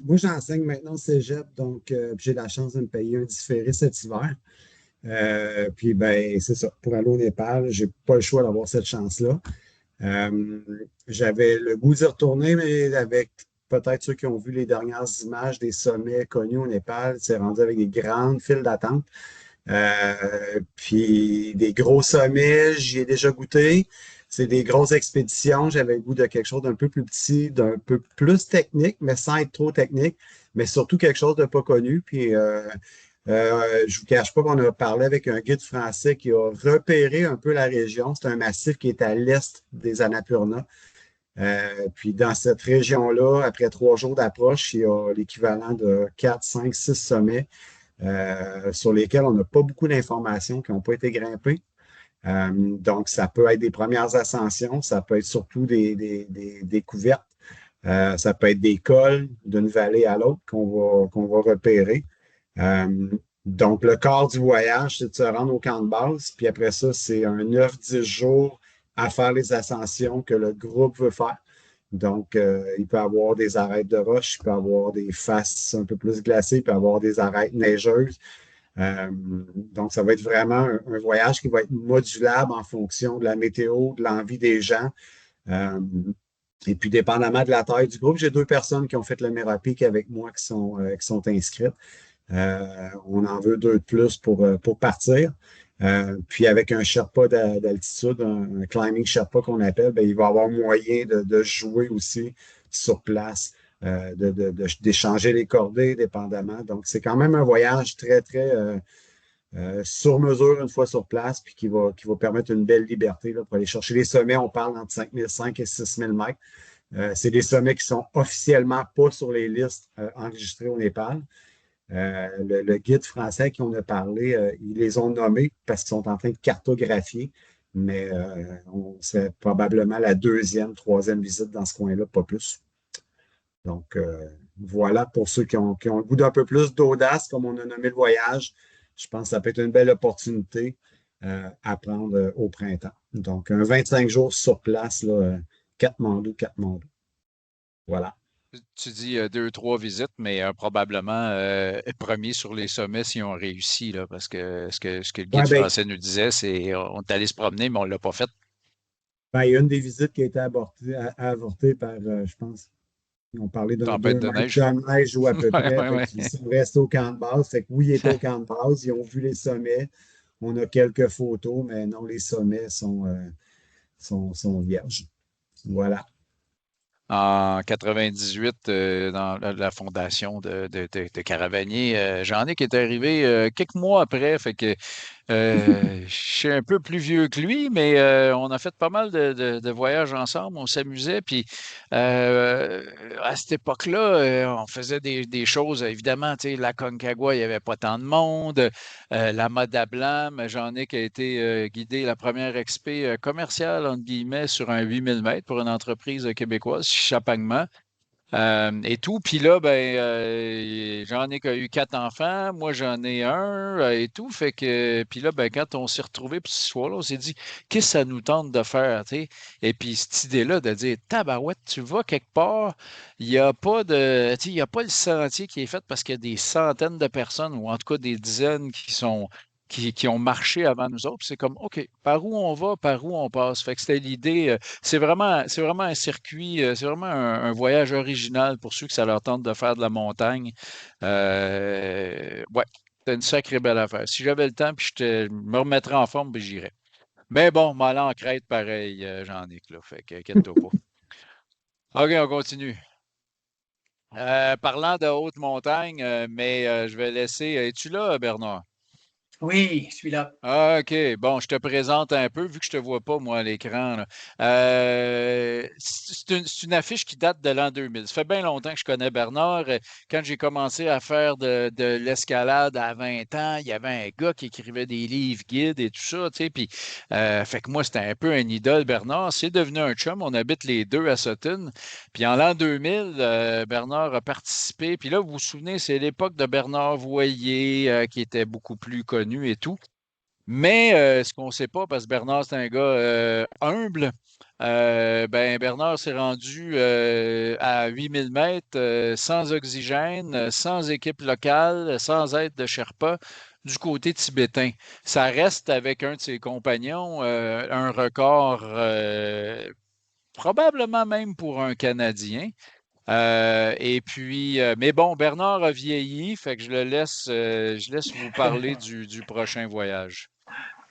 moi, j'enseigne maintenant au cégep, donc j'ai la chance de me payer un différé cet hiver. Puis, ben, c'est ça. Pour aller au Népal, j'ai pas le choix d'avoir cette chance-là. Euh, J'avais le goût d'y retourner, mais avec peut-être ceux qui ont vu les dernières images des sommets connus au Népal, c'est rendu avec des grandes files d'attente. Puis des gros sommets, j'y ai déjà goûté. C'est des grosses expéditions. J'avais le goût de quelque chose d'un peu plus petit, d'un peu plus technique, mais sans être trop technique, mais surtout quelque chose de pas connu. Puis je vous cache pas qu'on a parlé avec un guide français qui a repéré un peu la région. C'est un massif qui est à l'est des Annapurna. Puis dans cette région-là, après 3 jours d'approche, il y a l'équivalent de 4, 5, 6 sommets sur lesquels on n'a pas beaucoup d'informations qui n'ont pas été grimpées. Donc, ça peut être des premières ascensions, ça peut être surtout des découvertes, ça peut être des cols d'une vallée à l'autre qu'on va repérer. Donc, le corps du voyage, c'est de se rendre au camp de base, puis après ça, c'est un 9-10 jours à faire les ascensions que le groupe veut faire. Donc, il peut y avoir des arêtes de roche, il peut y avoir des faces un peu plus glacées, il peut y avoir des arêtes neigeuses. Donc, ça va être vraiment un voyage qui va être modulable en fonction de la météo, de l'envie des gens. Et puis, dépendamment de la taille du groupe, j'ai 2 personnes qui ont fait le Mérapic avec moi qui sont inscrites. On en veut 2 de plus pour partir. Puis avec un Sherpa d'altitude, un climbing Sherpa qu'on appelle, bien, il va avoir moyen de jouer aussi sur place, d'échanger les cordées dépendamment. Donc, c'est quand même un voyage très, très sur mesure une fois sur place, puis qui va permettre une belle liberté là, pour aller chercher les sommets. On parle entre 5005 et 6000 mètres. C'est des sommets qui sont officiellement pas sur les listes enregistrées au Népal. Le guide français qui on a parlé, ils les ont nommés parce qu'ils sont en train de cartographier, mais c'est probablement la deuxième, troisième visite dans ce coin-là, pas plus. Donc, voilà pour ceux qui ont le goût d'un peu plus d'audace, comme on a nommé le voyage. Je pense que ça peut être une belle opportunité à prendre au printemps. Donc, un 25 jours sur place, là, Katmandou. Voilà. Tu dis 2, 3 visites, mais probablement premier sur les sommets si on réussit, là, parce que ce que le Ouais, guide français nous disait, c'est on est allé se promener, mais on ne l'a pas fait. il y a une des visites qui a été avortée par, je pense, ils ont parlé d'un Tempête 2 de mètres neige. de neige ou à peu Ouais, près. ouais, Fait ouais. qu'ils sont restés au camp de base. Fait que oui, ils étaient au camp de base. Ils ont vu les sommets. On a quelques photos, mais non, les sommets sont vierges. Voilà. En 98, dans la fondation de Caravanier, Jean-Nic est arrivé quelques mois après, fait que je suis un peu plus vieux que lui, mais on a fait pas mal de voyages ensemble, on s'amusait, puis euh, à cette époque-là, on faisait des choses, évidemment, tu sais, la Concagua, il n'y avait pas tant de monde, la mode à blanc, mais Jean-Nic a été guidé la première expé commerciale, entre guillemets, sur un 8000 mètres pour une entreprise québécoise, Chapagnement. Et tout. Puis là, ben, j'en ai eu 4 enfants. Moi, j'en ai un et tout. Fait que, puis là, ben, quand on s'est retrouvés pour ce soir-là, on s'est dit, qu'est-ce que ça nous tente de faire, tu sais? Et puis, cette idée-là de dire, tabarouette, tu vas quelque part, il n'y a pas de, tu sais, il n'y a pas le sentier qui est fait parce qu'il y a des centaines de personnes, ou en tout cas des dizaines qui ont marché avant nous autres. Puis c'est comme, OK, par où on va, par où on passe? Fait que c'était l'idée. C'est vraiment un circuit, c'est vraiment un voyage original pour ceux que ça leur tente de faire de la montagne. Ouais, c'est une sacrée belle affaire. Si j'avais le temps, puis je me remettrais en forme, puis j'irais. Mais bon, m'aller en Crète, pareil, j'en ai que là. Fait que, inquiète-toi pas. OK, on continue. Parlant de haute montagne, mais je vais laisser. Es-tu là, Bernard? Oui, je suis là. Ah, OK. Bon, je te présente un peu, vu que je te vois pas, moi, à l'écran, là. C'est une affiche qui date de l'an 2000. Ça fait bien longtemps que je connais Bernard. Quand j'ai commencé à faire de l'escalade à 20 ans, il y avait un gars qui écrivait des livres guides et tout ça, tu sais. Puis, fait que moi, c'était un peu un idole, Bernard. C'est devenu un chum. On habite les deux à Sutton. Puis en l'an 2000, Bernard a participé. Puis là, vous vous souvenez, c'est l'époque de Bernard Voyer, qui était beaucoup plus connu et tout. Mais ce qu'on ne sait pas, parce que Bernard, c'est un gars humble, ben Bernard s'est rendu à 8000 mètres sans oxygène, sans équipe locale, sans aide de Sherpa du côté tibétain. Ça reste avec un de ses compagnons un record probablement même pour un Canadien. Et puis, mais bon, Bernard a vieilli, fait que je laisse vous parler du prochain voyage.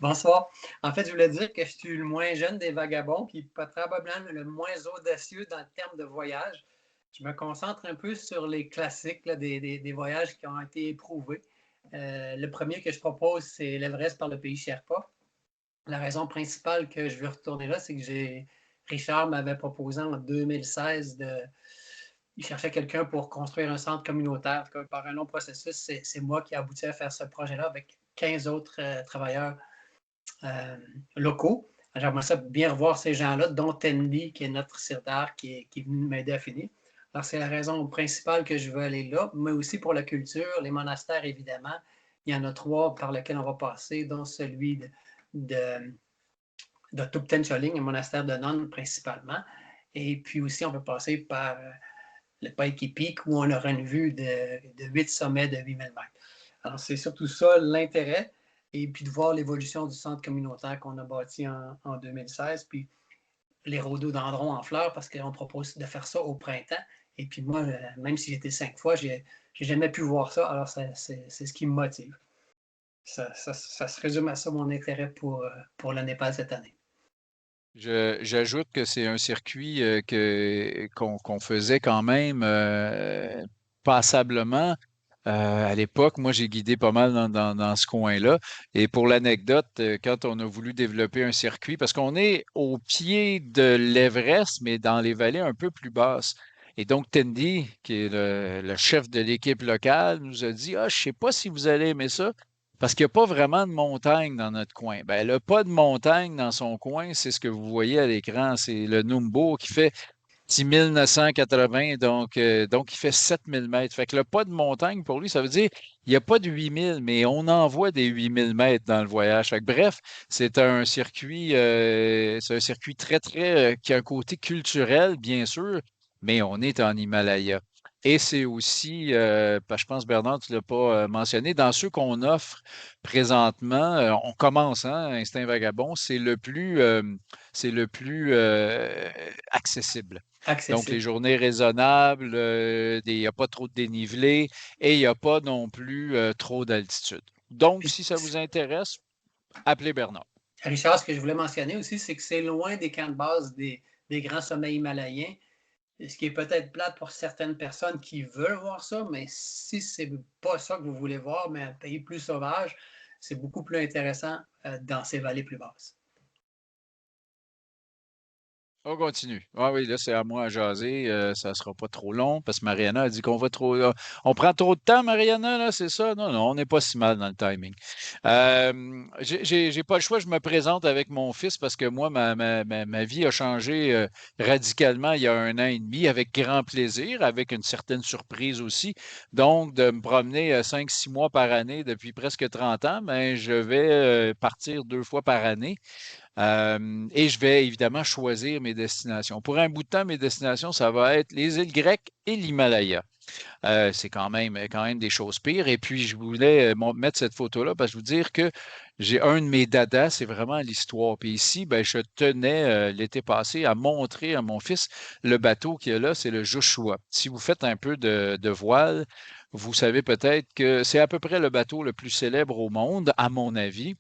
Bonsoir. En fait, je voulais dire que je suis le moins jeune des vagabonds, puis probablement le moins audacieux dans le terme de voyage. Je me concentre un peu sur les classiques là, des voyages qui ont été éprouvés. Le premier que je propose, c'est l'Everest par le pays Sherpa. La raison principale que je veux retourner là, c'est que Richard m'avait proposé en 2016 il cherchait quelqu'un pour construire un centre communautaire. Par un long processus, c'est moi qui ai abouti à faire ce projet-là avec 15 autres travailleurs locaux. J'aimerais ça bien revoir ces gens-là, dont Tendy, qui est notre sirdar, qui est venu m'aider à finir. Alors, c'est la raison principale que je veux aller là, mais aussi pour la culture, les monastères, évidemment. Il y en a 3 par lesquels on va passer, dont celui de Thupten Choling, un monastère de nonnes principalement. Et puis aussi, on peut passer par le Pikey Peak, où on aura une vue de 8 sommets de 8000 mètres. Alors, c'est surtout ça l'intérêt. Et puis de voir l'évolution du centre communautaire qu'on a bâti en 2016, puis les rhododendrons en fleurs, parce qu'on propose de faire ça au printemps. Et puis moi, même si j'étais 5 fois, je n'ai jamais pu voir ça. Alors, c'est ce qui me motive. Ça se résume à ça, mon intérêt pour le Népal cette année. J'ajoute que c'est un circuit qu'on faisait quand même passablement. À l'époque, moi, j'ai guidé pas mal dans ce coin-là. Et pour l'anecdote, quand on a voulu développer un circuit, parce qu'on est au pied de l'Everest, mais dans les vallées un peu plus basses. Et donc, Tandy, qui est le chef de l'équipe locale, nous a dit: « Ah, je ne sais pas si vous allez aimer ça, parce qu'il n'y a pas vraiment de montagne dans notre coin. » Ben, elle n'a pas de montagne dans son coin, c'est ce que vous voyez à l'écran, c'est le Numbo qui fait 6 980, donc il fait 7 000 mètres. Fait que le pas de montagne, pour lui, ça veut dire il n'y a pas de 8 000, mais on envoie des 8 000 mètres dans le voyage. Fait que, bref, c'est un circuit très, très, qui a un côté culturel, bien sûr, mais on est en Himalaya. Et c'est aussi, je pense, Bernard, tu ne l'as pas mentionné, dans ceux qu'on offre présentement, on commence, hein, Instinct Vagabond, c'est le plus accessible. Donc, les journées raisonnables, il n'y a pas trop de dénivelé et il n'y a pas non plus trop d'altitude. Donc, si ça vous intéresse, appelez Bernard. Richard, ce que je voulais mentionner aussi, c'est que c'est loin des camps de base des grands sommets himalayens, ce qui est peut-être plate pour certaines personnes qui veulent voir ça, mais si ce n'est pas ça que vous voulez voir, mais un pays plus sauvage, c'est beaucoup plus intéressant dans ces vallées plus basses. On continue. Ah oui, là, c'est à moi à jaser. Ça ne sera pas trop long parce que Mariana a dit qu'on va trop. On prend trop de temps, Mariana, là, c'est ça? Non, non, on n'est pas si mal dans le timing. J'ai pas le choix, je me présente avec mon fils parce que moi, ma vie a changé radicalement il y a 1 an et demi, avec grand plaisir, avec une certaine surprise aussi. Donc, de me promener 5-6 mois par année depuis presque 30 ans, mais je vais partir 2 fois par année. Et je vais évidemment choisir mes destinations. Pour un bout de temps, mes destinations, ça va être les îles grecques et l'Himalaya. C'est quand même des choses pires. Et puis, je voulais mettre cette photo-là parce que je vous dire que j'ai un de mes dadas, c'est vraiment l'histoire. Puis ici, ben, je tenais l'été passé à montrer à mon fils le bateau qu'il y a là, c'est le Joshua. Si vous faites un peu de voile, vous savez peut-être que c'est à peu près le bateau le plus célèbre au monde, à mon avis.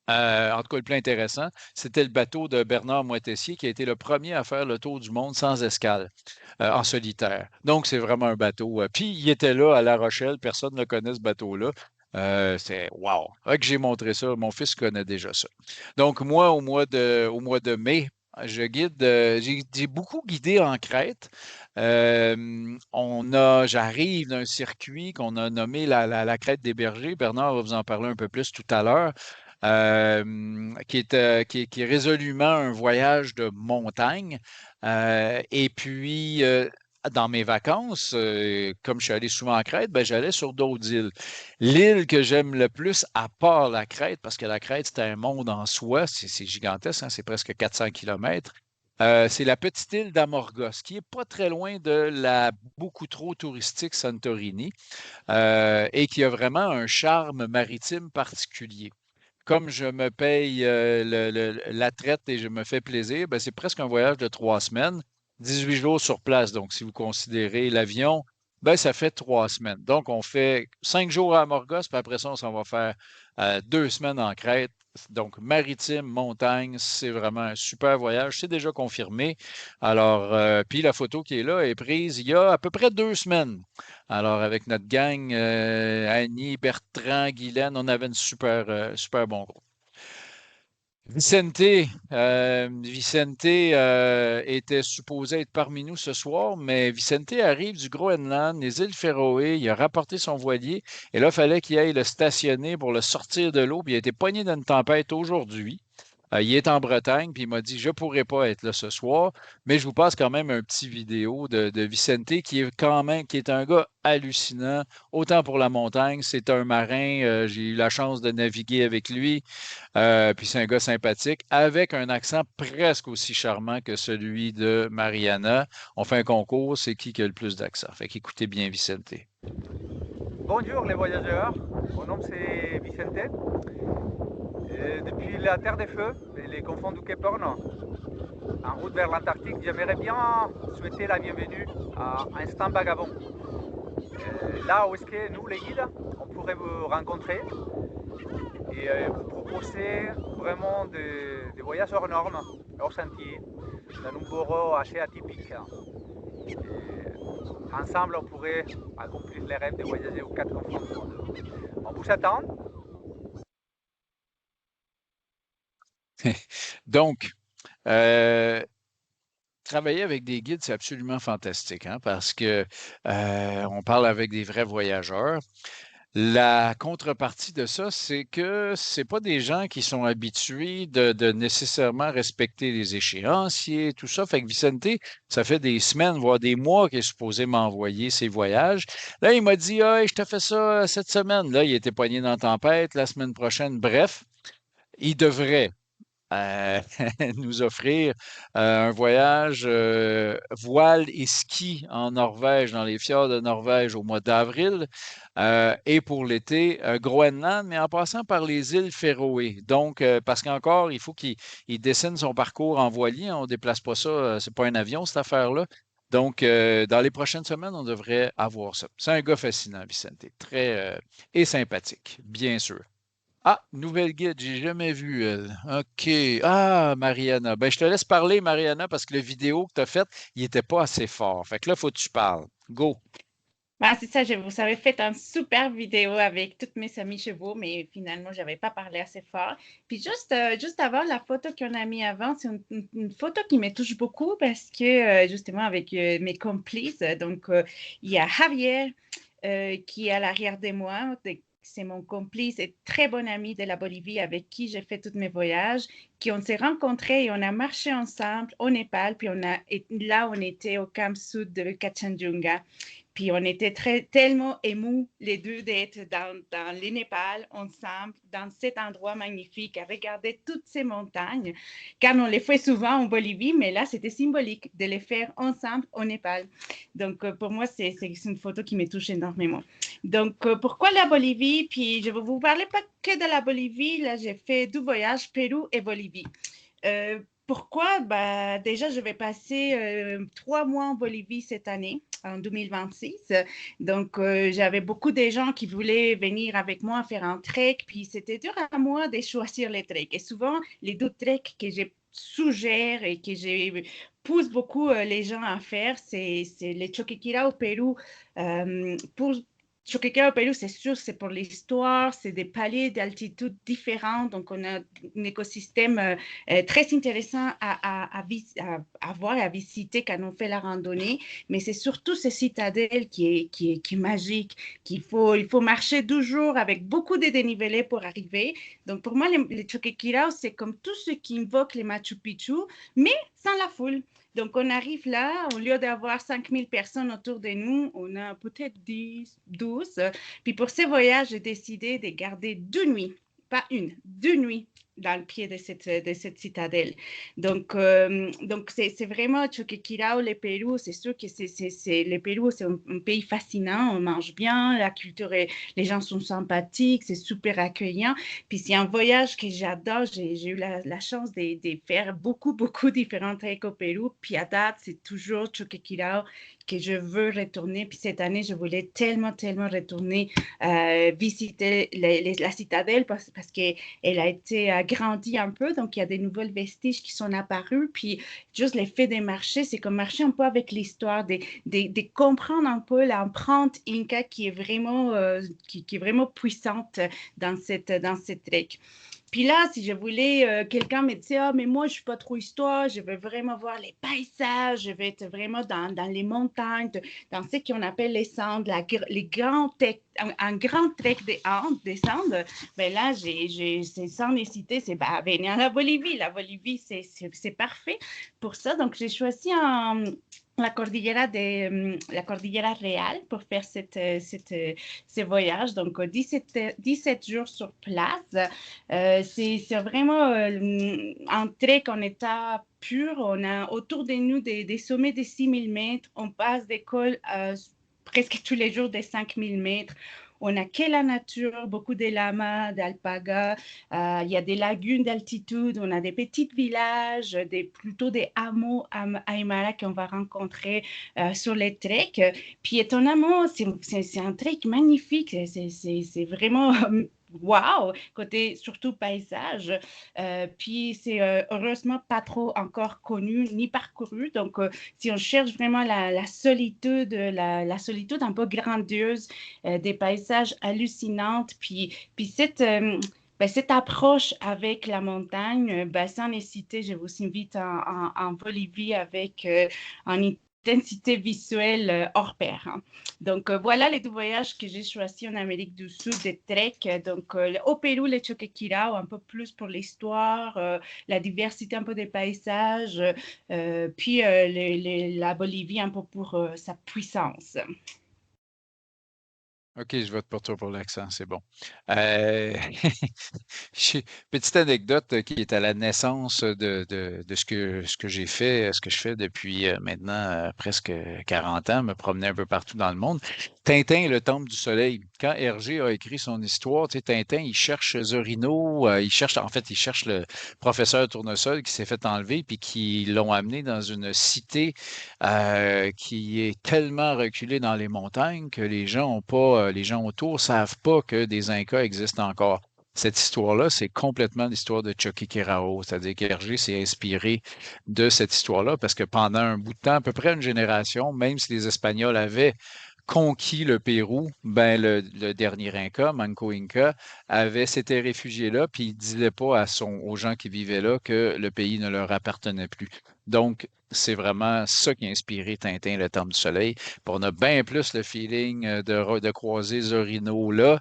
En tout cas, le plus intéressant, c'était le bateau de Bernard Moitessier qui a été le premier à faire le tour du monde sans escale, en solitaire. Donc, c'est vraiment un bateau. Puis, il était là à La Rochelle. Personne ne connaît ce bateau-là. C'est wow. Fait que j'ai montré ça. Mon fils connaît déjà ça. Donc, moi, au mois de mai, j'ai beaucoup guidé en Crète. J'arrive d'un circuit qu'on a nommé la Crête des Bergers. Bernard va vous en parler un peu plus tout à l'heure. Qui est résolument un voyage de montagne. Et puis, dans mes vacances, comme je suis allé souvent en Crète, ben, j'allais sur d'autres îles. L'île que j'aime le plus, à part la Crète, parce que la Crète, c'est un monde en soi, c'est gigantesque, hein, c'est presque 400 kilomètres. C'est la petite île d'Amorgos, qui n'est pas très loin de la beaucoup trop touristique Santorini, et qui a vraiment un charme maritime particulier. Comme je me paye la traite et je me fais plaisir, ben, c'est presque un voyage de 3 semaines, 18 jours sur place. Donc, si vous considérez l'avion, ben, ça fait 3 semaines. Donc, on fait 5 jours à Amorgos, puis après ça, on s'en va faire 2 semaines en Crète. Donc, maritime, montagne, c'est vraiment un super voyage. C'est déjà confirmé. Alors, puis la photo qui est là est prise il y a à peu près 2 semaines. Alors, avec notre gang, Annie, Bertrand, Guylaine, on avait une super bon groupe. Vicente était supposé être parmi nous ce soir, mais Vicente arrive du Groenland, les îles Féroé, il a rapporté son voilier, et là, il fallait qu'il aille le stationner pour le sortir de l'eau, puis il a été pogné dans une tempête aujourd'hui. Il est en Bretagne, puis il m'a dit, je ne pourrai pas être là ce soir, mais je vous passe quand même un petit vidéo de Vicente, qui est un gars hallucinant, autant pour la montagne, c'est un marin, j'ai eu la chance de naviguer avec lui, puis c'est un gars sympathique, avec un accent presque aussi charmant que celui de Mariana. On fait un concours, c'est qui a le plus d'accent. Fait qu'écoutez bien Vicente. Bonjour les voyageurs, mon nom c'est Vicente. Depuis la Terre des Feux et les confins du Cap Horn, en route vers l'Antarctique, j'aimerais bien souhaiter la bienvenue à Instinct Vagabond. Là où est-ce que nous, les guides, on pourrait vous rencontrer et vous proposer vraiment des voyages hors normes, hors sentier, dans un bureau assez atypique. Et ensemble, on pourrait accomplir les rêves de voyager aux 4 confins du monde. On vous attend. Donc, travailler avec des guides, c'est absolument fantastique, hein, parce que on parle avec des vrais voyageurs. La contrepartie de ça, c'est que c'est pas des gens qui sont habitués de nécessairement respecter les échéanciers, tout ça. Fait que Vicente, ça fait des semaines, voire des mois qu'il est supposé m'envoyer ses voyages. Là, il m'a dit, ah, je te fais ça cette semaine. Là, il était poigné dans la tempête la semaine prochaine. Bref, il devrait euh, nous offrir un voyage voile et ski en Norvège, dans les fjords de Norvège au mois d'avril, et pour l'été, Groenland, mais en passant par les îles Féroé. Donc, parce qu'encore, il faut qu'il dessine son parcours en voilier. On ne déplace pas ça, c'est pas un avion, cette affaire-là. Donc, dans les prochaines semaines, on devrait avoir ça. C'est un gars fascinant, Vicente. Très et sympathique, bien sûr. Ah, nouvelle guide, j'ai jamais vu elle. OK. Ah, Mariana. Ben, je te laisse parler, Mariana, parce que le vidéo que tu as fait, il n'était pas assez fort. Fait que là, il faut que tu parles. Go. Ben, c'est ça, je vous avais fait une super vidéo avec toutes mes amis chevaux, mais finalement, je n'avais pas parlé assez fort. Puis juste avant, la photo qu'on a mis avant, c'est une photo qui me touche beaucoup parce que justement, avec mes complices, donc il y a Javier qui est à l'arrière de moi. C'est mon complice et très bon ami de la Bolivie avec qui j'ai fait tous mes voyages, qui on s'est rencontrés et on a marché ensemble au Népal, puis là, on était au camp sud de Kachanjunga. Puis on était tellement émus, les deux, d'être dans le Népal, ensemble, dans cet endroit magnifique, à regarder toutes ces montagnes, car on les fait souvent en Bolivie, mais là, c'était symbolique de les faire ensemble au Népal. Donc, pour moi, c'est une photo qui me touche énormément. Donc, pourquoi la Bolivie? Puis, je ne vais vous parler pas que de la Bolivie. Là, j'ai fait 2 voyages, Pérou et Bolivie. Pourquoi? Ben, déjà, je vais passer 3 mois en Bolivie cette année, en 2026. Donc, j'avais beaucoup de gens qui voulaient venir avec moi faire un trek, puis c'était dur à moi de choisir les treks. Et souvent, les 2 treks que je suggère et que je pousse beaucoup les gens à faire, c'est les Choquequirao au Pérou. Pour Choquequirao au Pérou, c'est sûr, c'est pour l'histoire, c'est des paliers d'altitude différents, donc on a un écosystème très intéressant à voir et à visiter quand on fait la randonnée, mais c'est surtout ce citadelle qui est magique, il faut marcher 12 jours avec beaucoup de dénivelé pour arriver. Donc pour moi, les Choquequirao, c'est comme tout ce qui invoque les Machu Picchu, mais sans la foule. Donc, on arrive là, au lieu d'avoir 5000 personnes autour de nous, on a peut-être 10, 12. Puis pour ce voyage, j'ai décidé de garder 2 nuits, pas une, 2 nuits dans le pied de cette citadelle. Donc c'est vraiment Choquequirao, le Pérou. C'est sûr que le Pérou, c'est un pays fascinant. On mange bien, la culture, les gens sont sympathiques, c'est super accueillant. Puis c'est un voyage que j'adore. J'ai eu la chance de faire beaucoup différents treks au Pérou. Puis à date, c'est toujours Choquequirao que je veux retourner. Puis cette année, je voulais tellement retourner visiter la citadelle parce qu'elle a été agrandie un peu. Donc, il y a des nouvelles vestiges qui sont apparus. Puis, juste l'effet des marchés, c'est comme marcher un peu avec l'histoire, de comprendre un peu l'empreinte Inca qui est vraiment puissante dans cette trek. Puis là, si je voulais, quelqu'un me disait, ah, mais moi, je ne suis pas trop histoire, je veux vraiment voir les paysages, je veux être vraiment dans les montagnes, dans ce qu'on appelle les cendres, les grands un grand trek des Andes, descendre, ben là, c'est sans hésiter, c'est venir à la Bolivie. La Bolivie, c'est parfait pour ça. Donc, j'ai choisi la Cordillera Real pour faire ce voyage. Donc, 17 jours sur place. C'est vraiment un trek en état pur. On a autour de nous des sommets de 6000 mètres. On passe des cols presque tous les jours des 5000 mètres. On a que la nature, beaucoup de lamas, d'alpagas. Il y a des lagunes d'altitude. On a des petits villages, plutôt des hameaux aymara qu'on va rencontrer sur les treks. Puis étonnamment, c'est un trek magnifique. C'est vraiment... wow, côté surtout paysage. Puis c'est heureusement pas trop encore connu ni parcouru. Donc, si on cherche vraiment la solitude, la solitude un peu grandiose, des paysages hallucinants, puis ben, cette approche avec la montagne, ben, sans les citer, je vous invite en Bolivie avec une intensité visuelle hors pair, hein. Donc, voilà les deux voyages que j'ai choisis en Amérique du Sud, des treks. Donc, au Pérou, le Choquequirao, un peu plus pour l'histoire, la diversité un peu des paysages, puis la Bolivie un peu pour sa puissance. OK, je vote pour toi pour l'accent, c'est bon. Euh, Petite anecdote qui est à la naissance de ce que j'ai fait, ce que je fais depuis maintenant presque 40 ans, me promener un peu partout dans le monde. Tintin et le Temple du Soleil. Quand Hergé a écrit son histoire, tu sais, Tintin, il cherche Zorino, il cherche le professeur Tournesol qui s'est fait enlever puis qui l'ont amené dans une cité qui est tellement reculée dans les montagnes que les gens ont pas, les gens autour savent pas que des Incas existent encore. Cette histoire-là, c'est complètement l'histoire de Choquequirao, c'est-à-dire qu'Hergé s'est inspiré de cette histoire-là parce que pendant un bout de temps, à peu près une génération, même si les Espagnols avaient conquis le Pérou, ben le dernier Inca, Manco Inca, s'était réfugié là, puis il disait pas aux gens qui vivaient là que le pays ne leur appartenait plus. Donc, c'est vraiment ça qui a inspiré Tintin, le Temple du Soleil. Puis on a bien plus le feeling de croiser Zorino là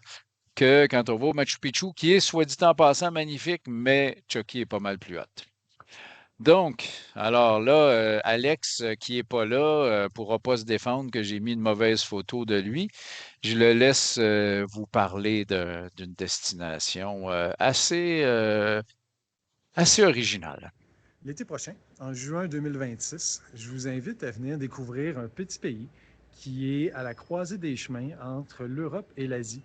que quand on va au Machu Picchu, qui est, soit dit en passant, magnifique, mais Chucky est pas mal plus haute. Donc, alors là, Alex, qui est pas là, pourra pas se défendre que j'ai mis une mauvaise photo de lui. Je le laisse vous parler d'une destination assez originale. L'été prochain, en juin 2026, je vous invite à venir découvrir un petit pays qui est à la croisée des chemins entre l'Europe et l'Asie.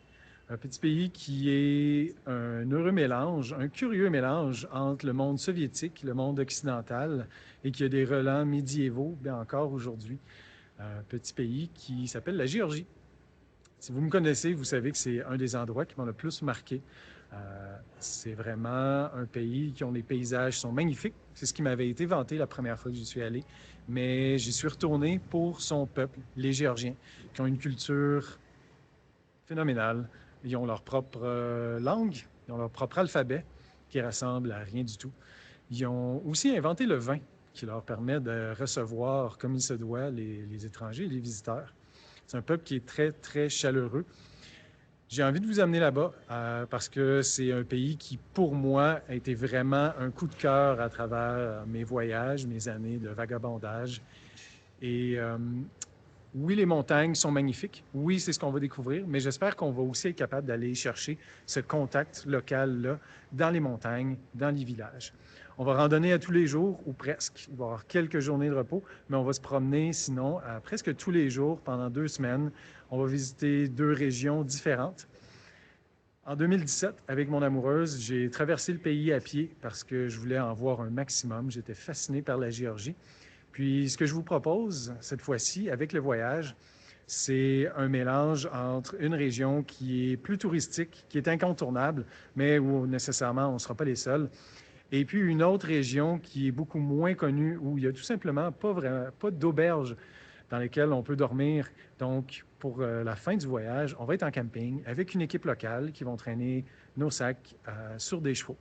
Un petit pays qui est un heureux mélange, un curieux mélange entre le monde soviétique, le monde occidental, et qui a des relents médiévaux, bien encore aujourd'hui. Un petit pays qui s'appelle la Géorgie. Si vous me connaissez, vous savez que c'est un des endroits qui m'ont le plus marqué. C'est vraiment un pays qui ont des paysages qui sont magnifiques. C'est ce qui m'avait été vanté la première fois que j'y suis allé. Mais j'y suis retourné pour son peuple, les Géorgiens, qui ont une culture phénoménale. Ils ont leur propre langue, ils ont leur propre alphabet qui ressemble à rien du tout. Ils ont aussi inventé le vin qui leur permet de recevoir comme il se doit les étrangers et les visiteurs. C'est un peuple qui est très, très chaleureux. J'ai envie de vous amener là-bas parce que c'est un pays qui, pour moi, a été vraiment un coup de cœur à travers mes voyages, mes années de vagabondage. Et oui, les montagnes sont magnifiques. Oui, c'est ce qu'on va découvrir, mais j'espère qu'on va aussi être capable d'aller chercher ce contact local-là dans les montagnes, dans les villages. On va randonner à tous les jours, ou presque. Il va y avoir quelques journées de repos, mais on va se promener sinon presque tous les jours pendant 2 semaines. On va visiter 2 régions différentes. En 2017, avec mon amoureuse, j'ai traversé le pays à pied parce que je voulais en voir un maximum. J'étais fasciné par la Géorgie. Puis, ce que je vous propose cette fois-ci, avec le voyage, c'est un mélange entre une région qui est plus touristique, qui est incontournable, mais où nécessairement on ne sera pas les seuls, et puis une autre région qui est beaucoup moins connue, où il n'y a tout simplement pas d'auberge dans lesquelles on peut dormir. Donc, pour la fin du voyage, on va être en camping avec une équipe locale qui vont traîner nos sacs sur des chevaux.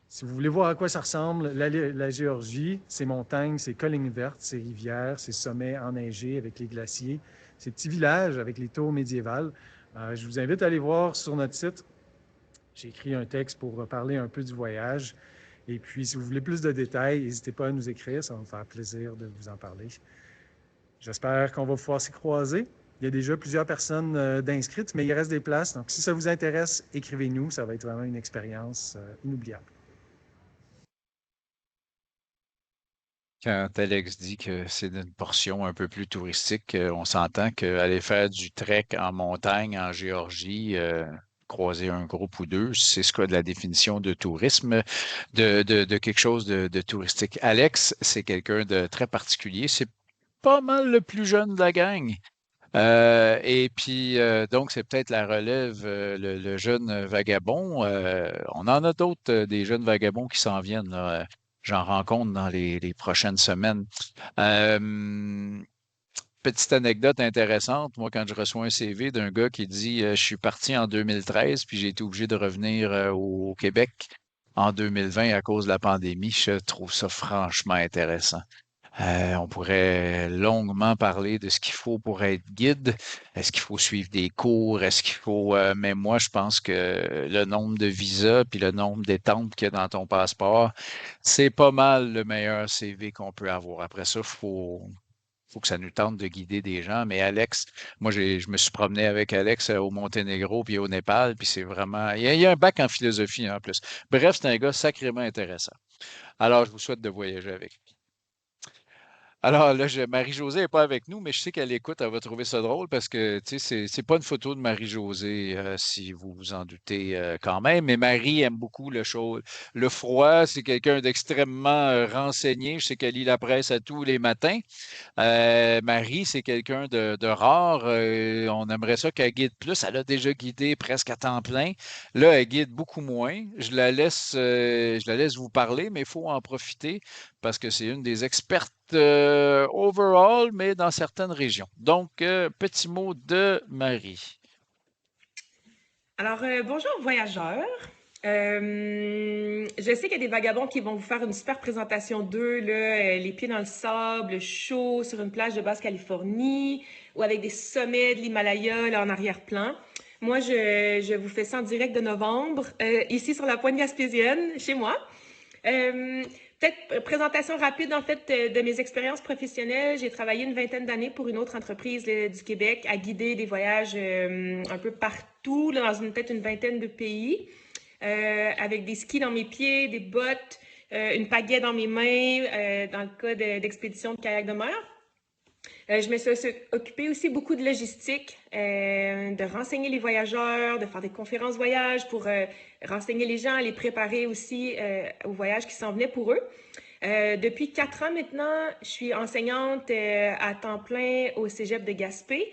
Si vous voulez voir à quoi ça ressemble, la Géorgie, ses montagnes, ses collines vertes, ses rivières, ses sommets enneigés avec les glaciers, ces petits villages avec les tours médiévales, je vous invite à aller voir sur notre site. J'ai écrit un texte pour parler un peu du voyage. Et puis, si vous voulez plus de détails, n'hésitez pas à nous écrire, ça va me faire plaisir de vous en parler. J'espère qu'on va pouvoir s'y croiser. Il y a déjà plusieurs personnes d'inscrites, mais il reste des places. Donc, si ça vous intéresse, écrivez-nous. Ça va être vraiment une expérience inoubliable. Quand Alex dit que c'est une portion un peu plus touristique, on s'entend qu'aller faire du trek en montagne en Géorgie, croiser un groupe ou deux, c'est ce qu'a de la définition de tourisme, de quelque chose de touristique. Alex, c'est quelqu'un de très particulier. C'est pas mal le plus jeune de la gang. Et puis, donc, c'est peut-être la relève, le jeune vagabond. On en a d'autres, des jeunes vagabonds qui s'en viennent, là. J'en rencontre dans les prochaines semaines. petite anecdote intéressante. Moi, quand je reçois un CV d'un gars qui dit je suis parti en 2013, puis j'ai été obligé de revenir au Québec en 2020 à cause de la pandémie, je trouve ça franchement intéressant. On pourrait longuement parler de ce qu'il faut pour être guide. Est-ce qu'il faut suivre des cours? Est-ce qu'il faut... mais moi, je pense que le nombre de visas puis le nombre d'étampes qu'il y a dans ton passeport, c'est pas mal le meilleur CV qu'on peut avoir. Après ça, faut que ça nous tente de guider des gens. Mais Alex, moi, je me suis promené avec Alex au Monténégro puis au Népal, puis c'est vraiment... Il y a un bac en philosophie en plus. Bref, c'est un gars sacrément intéressant. Alors, je vous souhaite de voyager avec lui. Alors là, Marie-Josée n'est pas avec nous, mais je sais qu'elle écoute, elle va trouver ça drôle parce que, tu sais, c'est pas une photo de Marie-Josée, si vous vous en doutez quand même, mais Marie aime beaucoup le froid, c'est quelqu'un d'extrêmement renseigné, je sais qu'elle lit la presse à tous les matins. Marie, c'est quelqu'un de rare, on aimerait ça qu'elle guide plus, elle a déjà guidé presque à temps plein, là, elle guide beaucoup moins, je la laisse vous parler, mais il faut en profiter parce que c'est une des expertes overall, mais dans certaines régions. Donc, petit mot de Marie. Alors, bonjour voyageurs. Je sais qu'il y a des vagabonds qui vont vous faire une super présentation d'eux, là, les pieds dans le sable, chaud, sur une plage de Basse-Californie, ou avec des sommets de l'Himalaya là, en arrière-plan. Moi, je vous fais ça en direct de novembre, ici sur la pointe gaspésienne, chez moi. Peut-être présentation rapide en fait de mes expériences professionnelles. J'ai travaillé une vingtaine d'années pour une autre entreprise du Québec à guider des voyages un peu partout, là, dans peut-être une vingtaine de pays, avec des skis dans mes pieds, des bottes, une pagaie dans mes mains, dans le cas d'expédition de kayak de mer. Je me suis occupée aussi beaucoup de logistique, de renseigner les voyageurs, de faire des conférences voyage pour renseigner les gens, les préparer aussi aux voyages qui s'en venaient pour eux. Depuis 4 ans maintenant, je suis enseignante à temps plein au Cégep de Gaspé,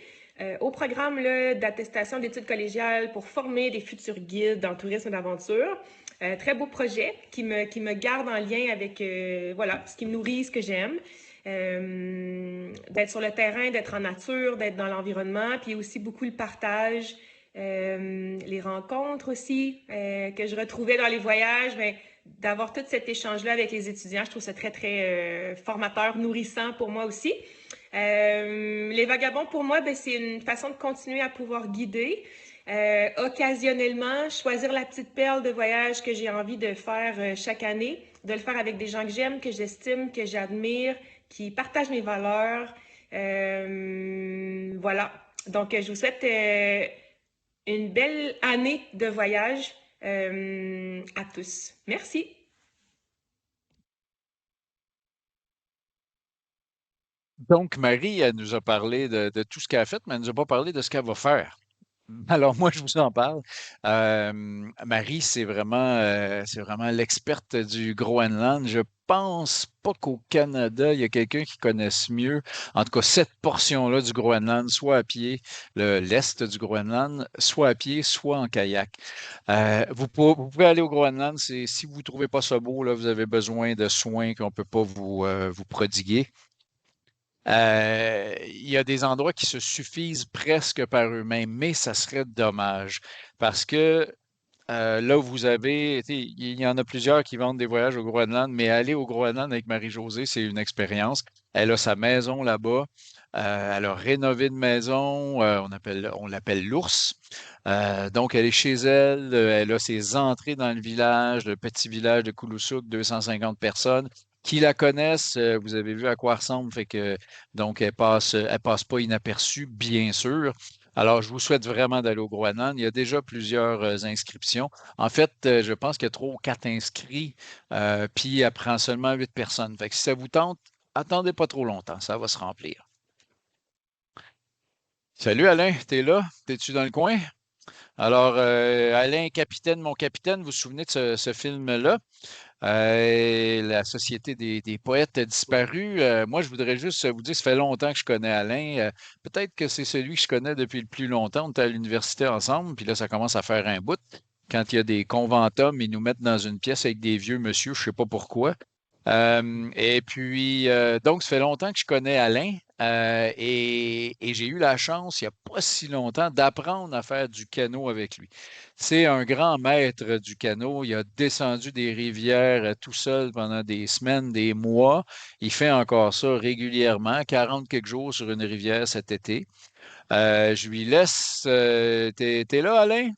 au programme d'attestation d'études collégiales pour former des futurs guides en tourisme d'aventure. Très beau projet qui me garde en lien avec voilà, ce qui me nourrit, ce que j'aime. D'être sur le terrain, d'être en nature, d'être dans l'environnement, puis aussi beaucoup le partage, les rencontres aussi que je retrouvais dans les voyages, mais d'avoir tout cet échange-là avec les étudiants, je trouve ça très, très formateur, nourrissant pour moi aussi. Les vagabonds, pour moi, ben, c'est une façon de continuer à pouvoir guider. Occasionnellement, choisir la petite perle de voyage que j'ai envie de faire chaque année, de le faire avec des gens que j'aime, que j'estime, que j'admire, qui partagent mes valeurs. Voilà. Donc, je vous souhaite une belle année de voyage à tous. Merci. Donc, Marie, elle nous a parlé de tout ce qu'elle a fait, mais elle ne nous a pas parlé de ce qu'elle va faire. Alors, moi, je vous en parle. Marie, c'est vraiment l'experte du Groenland. Je pense pas qu'au Canada, il y a quelqu'un qui connaisse mieux, en tout cas, cette portion-là du Groenland, soit à pied, l'est du Groenland, soit à pied, soit en kayak. Vous pouvez aller au Groenland, si vous ne trouvez pas ça beau, là, vous avez besoin de soins qu'on ne peut pas vous prodiguer. Il y a des endroits qui se suffisent presque par eux-mêmes, mais ça serait dommage parce que là, vous avez, il y en a plusieurs qui vendent des voyages au Groenland, mais aller au Groenland avec Marie-Josée, c'est une expérience. Elle a sa maison là-bas. Elle a rénové une maison, on l'appelle l'ours. Donc, elle est chez elle, elle a ses entrées dans le village, le petit village de Kouloussouk, 250 personnes qui la connaissent. Vous avez vu à quoi elle ressemble, fait que donc elle passe pas inaperçue, bien sûr. Alors, je vous souhaite vraiment d'aller au Groenland. Il y a déjà plusieurs inscriptions. En fait, je pense qu'il y a 3 ou 4 inscrits, puis elle prend seulement 8 personnes. Fait que si ça vous tente, attendez pas trop longtemps, ça va se remplir. Salut Alain, t'es là? T'es-tu dans le coin? Alors, Alain, capitaine, mon capitaine, vous vous souvenez de ce film-là? La Société des poètes a disparu. Moi, je voudrais juste vous dire, ça fait longtemps que je connais Alain. Peut-être que c'est celui que je connais depuis le plus longtemps. On était à l'université ensemble, puis là, ça commence à faire un bout. Quand il y a des conventums, ils nous mettent dans une pièce avec des vieux monsieur, je ne sais pas pourquoi. Et puis, donc, ça fait longtemps que je connais Alain. Et j'ai eu la chance, il n'y a pas si longtemps, d'apprendre à faire du canot avec lui. C'est un grand maître du canot. Il a descendu des rivières tout seul pendant des semaines, des mois. Il fait encore ça régulièrement, 40 quelques jours sur une rivière cet été. Je lui laisse. T'es là, Alain?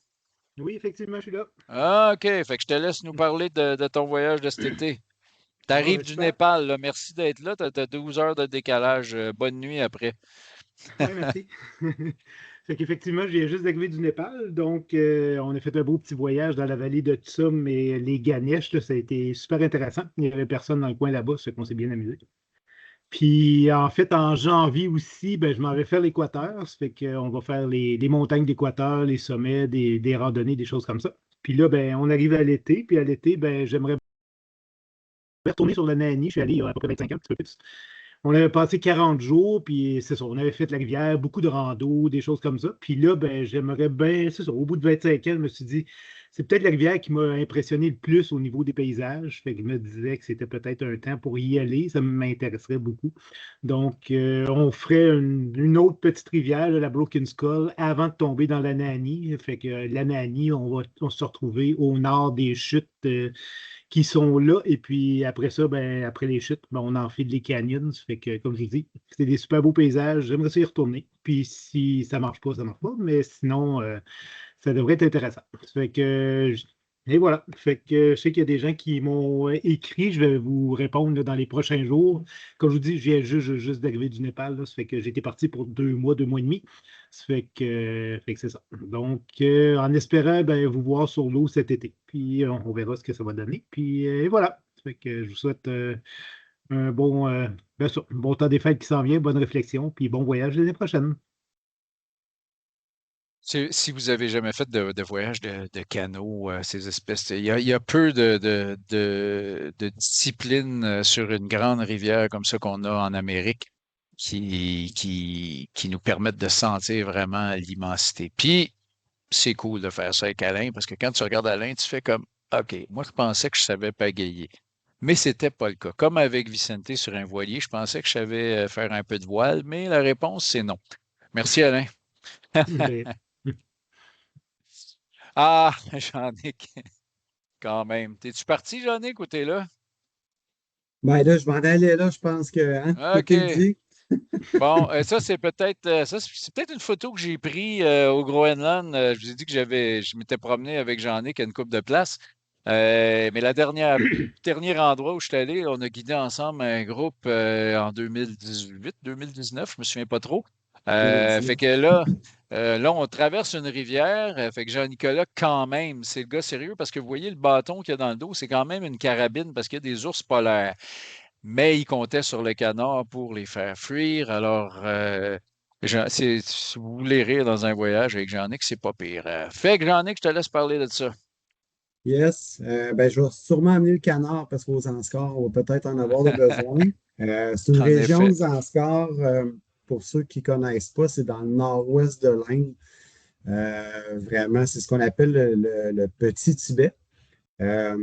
Oui, effectivement, je suis là. Ah, OK. Fait que je te laisse nous parler de ton voyage de cet été. Tu Bon, arrives ben, du super. Népal, là. Merci d'être là. Tu as 12 heures de décalage. Bonne nuit après. Oui, merci. Fait qu'effectivement, j'ai juste d'arriver du Népal. Donc, on a fait un beau petit voyage dans la vallée de Tsum et les Ganesh. Là, ça a été super intéressant. Il n'y avait personne dans le coin là-bas, ça fait qu'on s'est bien amusé. Puis, en fait, en janvier aussi, ben, je m'en vais faire l'Équateur. Ça fait qu'on va faire les montagnes d'Équateur, les sommets, des randonnées, des choses comme ça. Puis là, ben, on arrive à l'été. Puis à l'été, ben, j'aimerais retourner sur le Nani. Je suis allé il y a à peu près 25 ans, un petit peu plus. On avait passé 40 jours, puis c'est ça, on avait fait la rivière, beaucoup de rando, des choses comme ça. Puis là, ben, j'aimerais bien, c'est ça, au bout de 25 ans, je me suis dit, c'est peut-être la rivière qui m'a impressionné le plus au niveau des paysages. Fait que je me disais que c'était peut-être un temps pour y aller, ça m'intéresserait beaucoup. Donc, on ferait une autre petite rivière, là, la Broken Skull, avant de tomber dans l'Anani. Fait que l'Anani, on va se retrouver au nord des chutes. Qui sont là. Et puis après ça, ben, après les chutes, ben, on enfile les canyons. Ça fait que, comme je dis, c'est des super beaux paysages. J'aimerais ça y retourner. Puis si ça marche pas, ça marche pas. Mais sinon, ça devrait être intéressant. Ça fait que. Et voilà. Fait que je sais qu'il y a des gens qui m'ont écrit. Je vais vous répondre là, dans les prochains jours. Comme je vous dis, je viens juste d'arriver du Népal. Là. Ça fait que j'étais parti pour 2 mois et demi. Ça fait que c'est ça. Donc, en espérant ben, vous voir sur l'eau cet été. Puis, on verra ce que ça va donner. Puis, et voilà. Ça fait que je vous souhaite un bon, ben ça, un bon temps des fêtes qui s'en vient, bonne réflexion, puis bon voyage l'année prochaine. Si vous avez jamais fait de voyage de canot, ces espèces, il y a peu de disciplines sur une grande rivière comme ça qu'on a en Amérique qui nous permettent de sentir vraiment l'immensité. Puis, c'est cool de faire ça avec Alain parce que quand tu regardes Alain, tu fais comme, OK, moi, je pensais que je savais pagayer. Mais c'était pas le cas. Comme avec Vicente sur un voilier, je pensais que je savais faire un peu de voile, mais la réponse, c'est non. Merci, Alain. Ben, Ah, Jean-Nic, quand même. T'es-tu parti, Jean-Nic, ou t'es là? Ben là, je m'en allais là, je pense que, hein, tout est OK. dit. Bon, ça, c'est peut-être c'est peut-être une photo que j'ai prise au Groenland. Je vous ai dit que je m'étais promené avec Jean-Nic à une coupe de place. Mais dernier endroit où je suis allé, on a guidé ensemble un groupe en 2018, 2019, je me souviens pas trop. Fait 2019. que là, on traverse une rivière. Fait que Jean-Nicolas, quand même, c'est le gars sérieux parce que vous voyez le bâton qu'il y a dans le dos, c'est quand même une carabine parce qu'il y a des ours polaires. Mais il comptait sur le canard pour les faire fuir. Alors, si vous voulez rire dans un voyage avec Jean-Nic, c'est pas pire. Fait que Jean-Nic, je te laisse parler de ça. Yes. Ben, je vais sûrement amener le canard parce qu'aux Anscars, on va peut-être en avoir de besoin. C'est une En région, effet. les Anscars, pour ceux qui ne connaissent pas, c'est dans le nord-ouest de l'Inde. Vraiment, c'est ce qu'on appelle le Petit Tibet. Euh,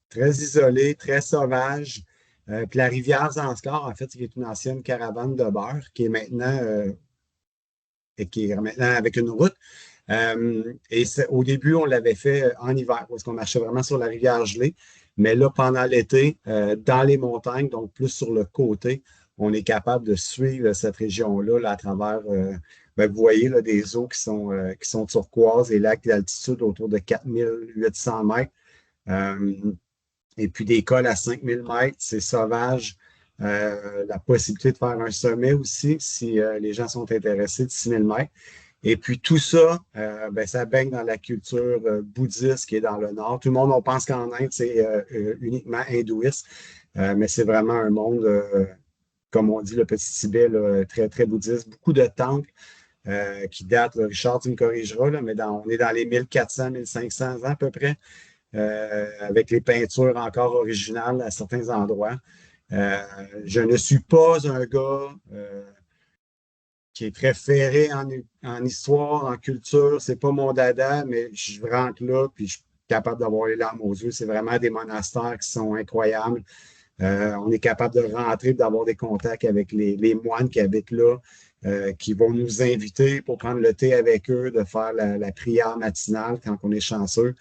Très isolé, très sauvage. Puis la rivière Zanskar, en fait, c'est une ancienne caravane de beurre qui est maintenant avec une route. Au début, on l'avait fait en hiver, parce qu'on marchait vraiment sur la rivière gelée. Mais là, pendant l'été, dans les montagnes, donc plus sur le côté, on est capable de suivre cette région-là là, à travers, ben, vous voyez là, des eaux qui sont turquoises et lacs d'altitude autour de 4800 mètres. Et puis des cols à 5000 mètres, c'est sauvage. La possibilité de faire un sommet aussi, si les gens sont intéressés, de 6000 mètres. Et puis tout ça, ben, ça baigne dans la culture bouddhiste qui est dans le nord. Tout le monde, on pense qu'en Inde, c'est uniquement hindouiste, mais c'est vraiment un monde, comme on dit, le Petit Tibet, là, très, très bouddhiste. Beaucoup de temples qui datent, là, Richard, tu me corrigeras, là, mais on est dans les 1400, 1500 ans à peu près, avec les peintures encore originales à certains endroits. Je ne suis pas un gars qui est très ferré en histoire, en culture. C'est pas mon dada, mais je rentre là puis je suis capable d'avoir les larmes aux yeux. C'est vraiment des monastères qui sont incroyables. On est capable de rentrer, d'avoir des contacts avec les moines qui habitent là, qui vont nous inviter pour prendre le thé avec eux, de faire la prière matinale quand on est chanceux.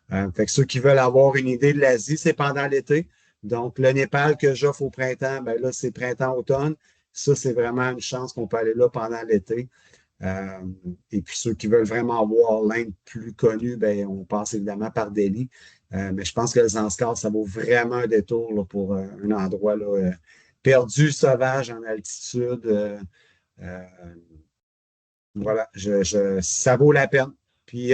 Fait que ceux qui veulent avoir une idée de l'Asie, c'est pendant l'été. Donc, le Népal que j'offre au printemps, ben là, c'est printemps-automne. Ça, c'est vraiment une chance qu'on peut aller là pendant l'été. Et puis, ceux qui veulent vraiment voir l'Inde plus connue, ben, on passe évidemment par Delhi. Mais je pense que le Zanskar, ça vaut vraiment un détour là, pour un endroit là, perdu, sauvage, en altitude. Euh, voilà, ça vaut la peine. Puis,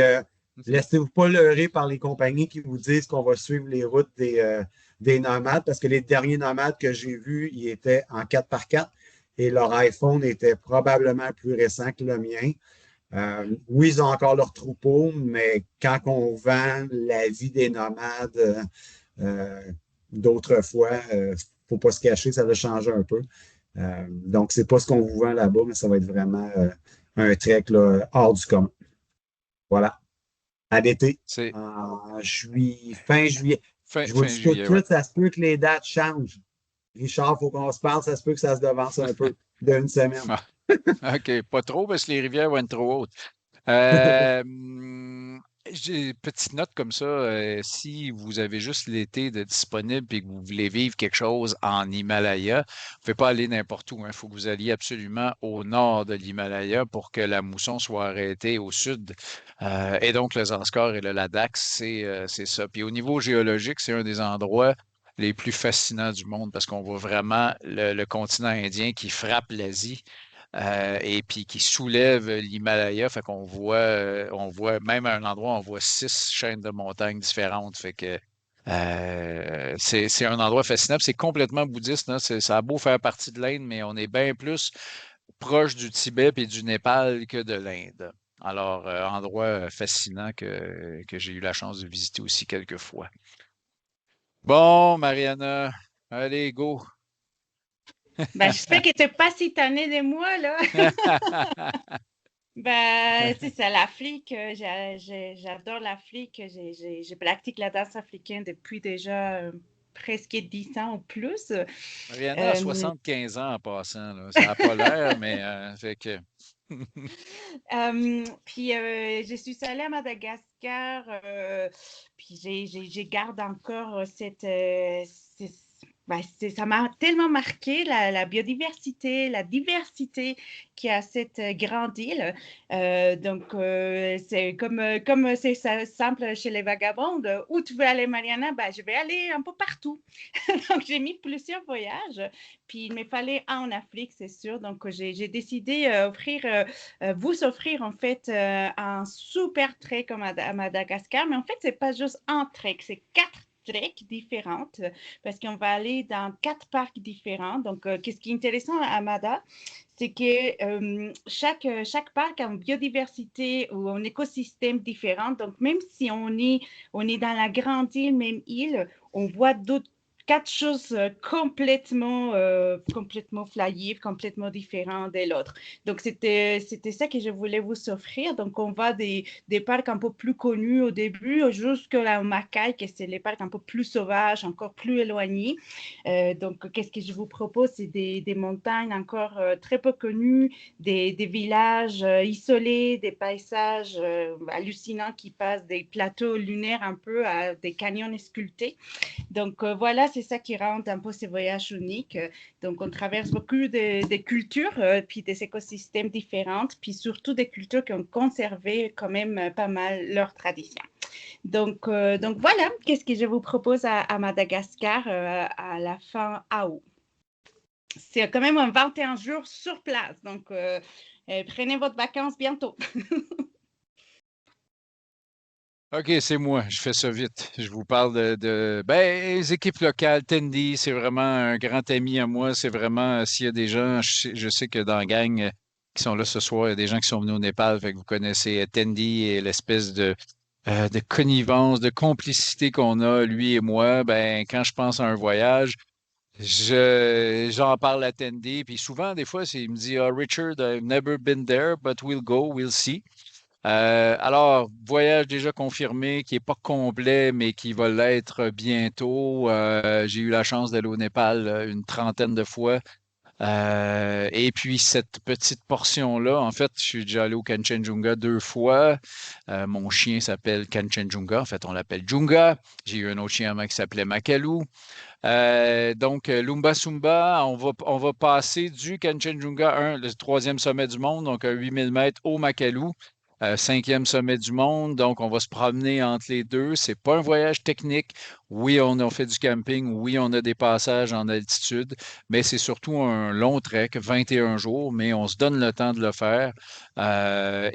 laissez-vous pas leurrer par les compagnies qui vous disent qu'on va suivre les routes des nomades, parce que les derniers nomades que j'ai vus, ils étaient en 4x4 et leur iPhone était probablement plus récent que le mien. Oui, ils ont encore leur troupeau, mais quand on vend la vie des nomades d'autrefois, il ne faut pas se cacher, ça va changer un peu. Donc, c'est pas ce qu'on vous vend là-bas, mais ça va être vraiment un trek là, hors du commun. Voilà. À l'été, C'est en fin juillet. Je vous fin dis tout de juillet, suite, ouais. ça se peut que les dates changent. Richard, il faut qu'on se parle, ça se peut que ça se devance un peu d'une semaine. OK, pas trop parce que les rivières vont être trop hautes. Euh, j'ai une petite note comme ça. Si vous avez juste l'été de disponible et que vous voulez vivre quelque chose en Himalaya, vous ne pouvez pas aller n'importe où. Il faut que vous alliez absolument au nord de l'Himalaya pour que la mousson soit arrêtée au sud. Et donc, le Zanskar et le Ladakh, c'est ça. Puis au niveau géologique, c'est un des endroits les plus fascinants du monde parce qu'on voit vraiment le continent indien qui frappe l'Asie et puis qui soulève l'Himalaya. Fait on voit même à un endroit, on voit 6 chaînes de montagnes différentes. Fait que c'est un endroit fascinant. Puis c'est complètement bouddhiste, hein. Ça a beau faire partie de l'Inde, mais on est bien plus proche du Tibet et du Népal que de l'Inde. Alors, endroit fascinant que j'ai eu la chance de visiter aussi quelques fois. Bon, Mariana, allez, go! Ben, j'espère que tu n'es pas si tanné de moi, là. Ben, c'est ça, l'Afrique, j'adore l'Afrique. Je pratique la danse africaine depuis déjà presque 10 ans ou plus. Mariana a 75 ans en passant, là. Ça n'a pas l'air, mais fait que. Puis je suis allée à Madagascar, puis je garde encore ça m'a tellement marqué la biodiversité, la diversité qu'il y a à cette grande île. Donc, c'est comme c'est simple chez les vagabondes. Où tu veux aller, Mariana? Ben, je vais aller un peu partout. Donc, j'ai mis plusieurs voyages. Puis, il me fallait un en Afrique, c'est sûr. Donc, j'ai décidé vous offrir en fait un super trek à Madagascar. Mais en fait, c'est pas juste un trek, c'est 4 treks différentes parce qu'on va aller dans 4 parcs différents. Donc, qu'est-ce qui est intéressant à Mada, c'est que chaque parc a une biodiversité ou un écosystème différent. Donc, même si on est dans la grande île, même île, on voit d'autres 4 choses complètement flyées, complètement différentes de l'autre. Donc, c'était ça que je voulais vous offrir. Donc, on va des parcs un peu plus connus au début, jusqu'à Mackay, que c'est les parcs un peu plus sauvages, encore plus éloignés. Donc, qu'est-ce que je vous propose? C'est des montagnes encore très peu connues, des villages isolés, des paysages hallucinants qui passent des plateaux lunaires un peu à des canyons sculptés. Donc, voilà, c'est ça qui rend un peu ces voyages uniques. Donc, on traverse beaucoup de cultures, puis des écosystèmes différents, puis surtout des cultures qui ont conservé quand même pas mal leurs traditions. Donc voilà, qu'est-ce que je vous propose à Madagascar à la fin août. C'est quand même un 21 jours sur place, donc prenez votre vacances bientôt. OK, c'est moi. Je fais ça vite. Je vous parle les équipes locales. Tendi, c'est vraiment un grand ami à moi. C'est vraiment, s'il y a des gens, je sais que dans la gang qui sont là ce soir, il y a des gens qui sont venus au Népal. Fait que vous connaissez Tendi et l'espèce de connivence, de complicité qu'on a, lui et moi. Ben, quand je pense à un voyage, j'en parle à Tendi. Puis souvent, des fois, il me dit, Richard, I've never been there, but we'll go, we'll see. Alors, voyage déjà confirmé, qui n'est pas complet, mais qui va l'être bientôt. J'ai eu la chance d'aller au Népal une trentaine de fois. Et puis, cette petite portion-là, en fait, je suis déjà allé au Kanchenjunga 2 fois. Mon chien s'appelle Kanchenjunga. En fait, on l'appelle Junga. J'ai eu un autre chien avant qui s'appelait Makalu. Donc, Lumba Sumba, on va passer du Kanchenjunga 1, le troisième sommet du monde, donc à 8000 mètres au Makalu. Cinquième sommet du monde, donc on va se promener entre les deux. C'est pas un voyage technique. Oui, on a fait du camping, oui, on a des passages en altitude, mais c'est surtout un long trek, 21 jours, mais on se donne le temps de le faire.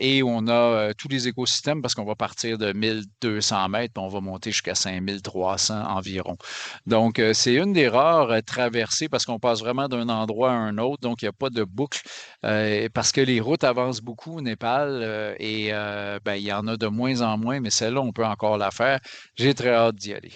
Et on a tous les écosystèmes parce qu'on va partir de 1200 mètres, puis on va monter jusqu'à 5300 environ. Donc, c'est une des rares traversées parce qu'on passe vraiment d'un endroit à un autre, donc il n'y a pas de boucle parce que les routes avancent beaucoup au Népal et ben, il y en a de moins en moins, mais celle-là, on peut encore la faire. J'ai très hâte d'y aller.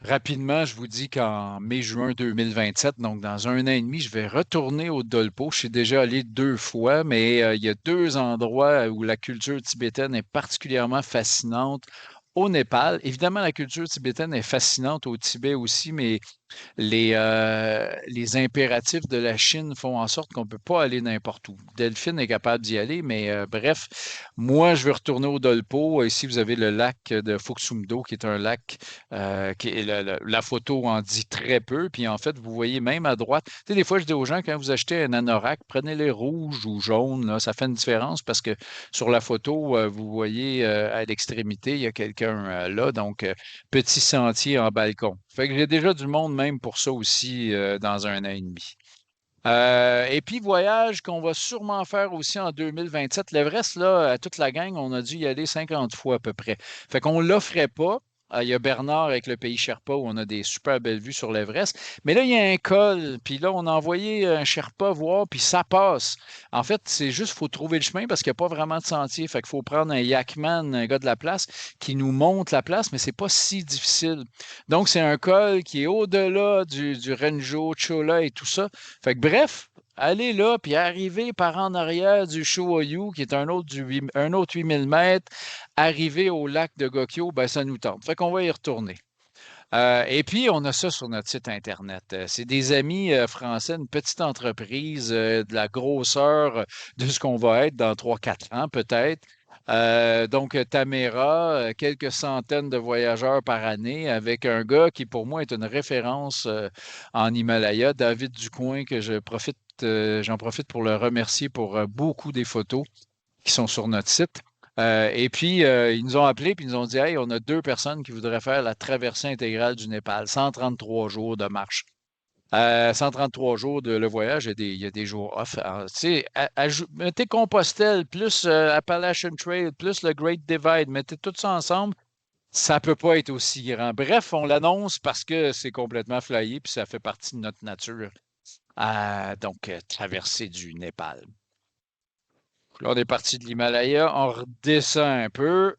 Rapidement, je vous dis qu'en mai-juin 2027, donc dans un an et demi, je vais retourner au Dolpo. Je suis déjà allé 2 fois, mais il y a 2 endroits où la culture tibétaine est particulièrement fascinante. Au Népal, évidemment, la culture tibétaine est fascinante au Tibet aussi, mais les impératifs de la Chine font en sorte qu'on ne peut pas aller n'importe où. Delphine est capable d'y aller, mais bref, moi, je veux retourner au Dolpo. Ici, vous avez le lac de Fuxumdo, qui est un lac qui est la photo en dit très peu. Puis en fait, vous voyez même à droite, tu sais, des fois, je dis aux gens, quand vous achetez un anorak, prenez-les rouges ou jaunes, là, ça fait une différence parce que sur la photo, vous voyez à l'extrémité, il y a quelqu'un là, donc petit sentier en balcon. Fait que j'ai déjà du monde même pour ça aussi dans un an et demi. Et puis, voyage qu'on va sûrement faire aussi en 2027. L'Everest, là, à toute la gang, on a dû y aller 50 fois à peu près. Fait qu'on ne l'offrait pas. Il y a Bernard avec le pays Sherpa où on a des super belles vues sur l'Everest. Mais là, il y a un col. Puis là, on a envoyé un Sherpa voir, puis ça passe. En fait, c'est juste qu'il faut trouver le chemin parce qu'il n'y a pas vraiment de sentier. Fait qu'il faut prendre un Yakman, un gars de la place, qui nous montre la place, mais c'est pas si difficile. Donc, c'est un col qui est au-delà du Renjo, Chola et tout ça. Fait que bref, allez là, puis arriver par en arrière du Showoyu, qui est un autre 8000 mètres, arriver au lac de Gokyo, ben ça nous tente. Fait qu'on va y retourner. Et puis, on a ça sur notre site Internet. C'est des amis français, une petite entreprise de la grosseur de ce qu'on va être dans 3-4 ans peut-être. Donc, Tamera, quelques centaines de voyageurs par année avec un gars qui, pour moi, est une référence en Himalaya, David Ducoing, que j'en profite pour le remercier pour beaucoup des photos qui sont sur notre site. Et puis, ils nous ont appelés et ils nous ont dit, hey, on a 2 personnes qui voudraient faire la traversée intégrale du Népal, 133 jours de marche. 133 jours de le voyage, il y a des jours off. Alors, tu sais, mettez Compostelle, plus Appalachian Trail, plus le Great Divide, mettez tout ça ensemble, ça ne peut pas être aussi grand. Bref, on l'annonce parce que c'est complètement flyé puis ça fait partie de notre nature. Donc, traversée du Népal. Là, on est parti de l'Himalaya, on redescend un peu.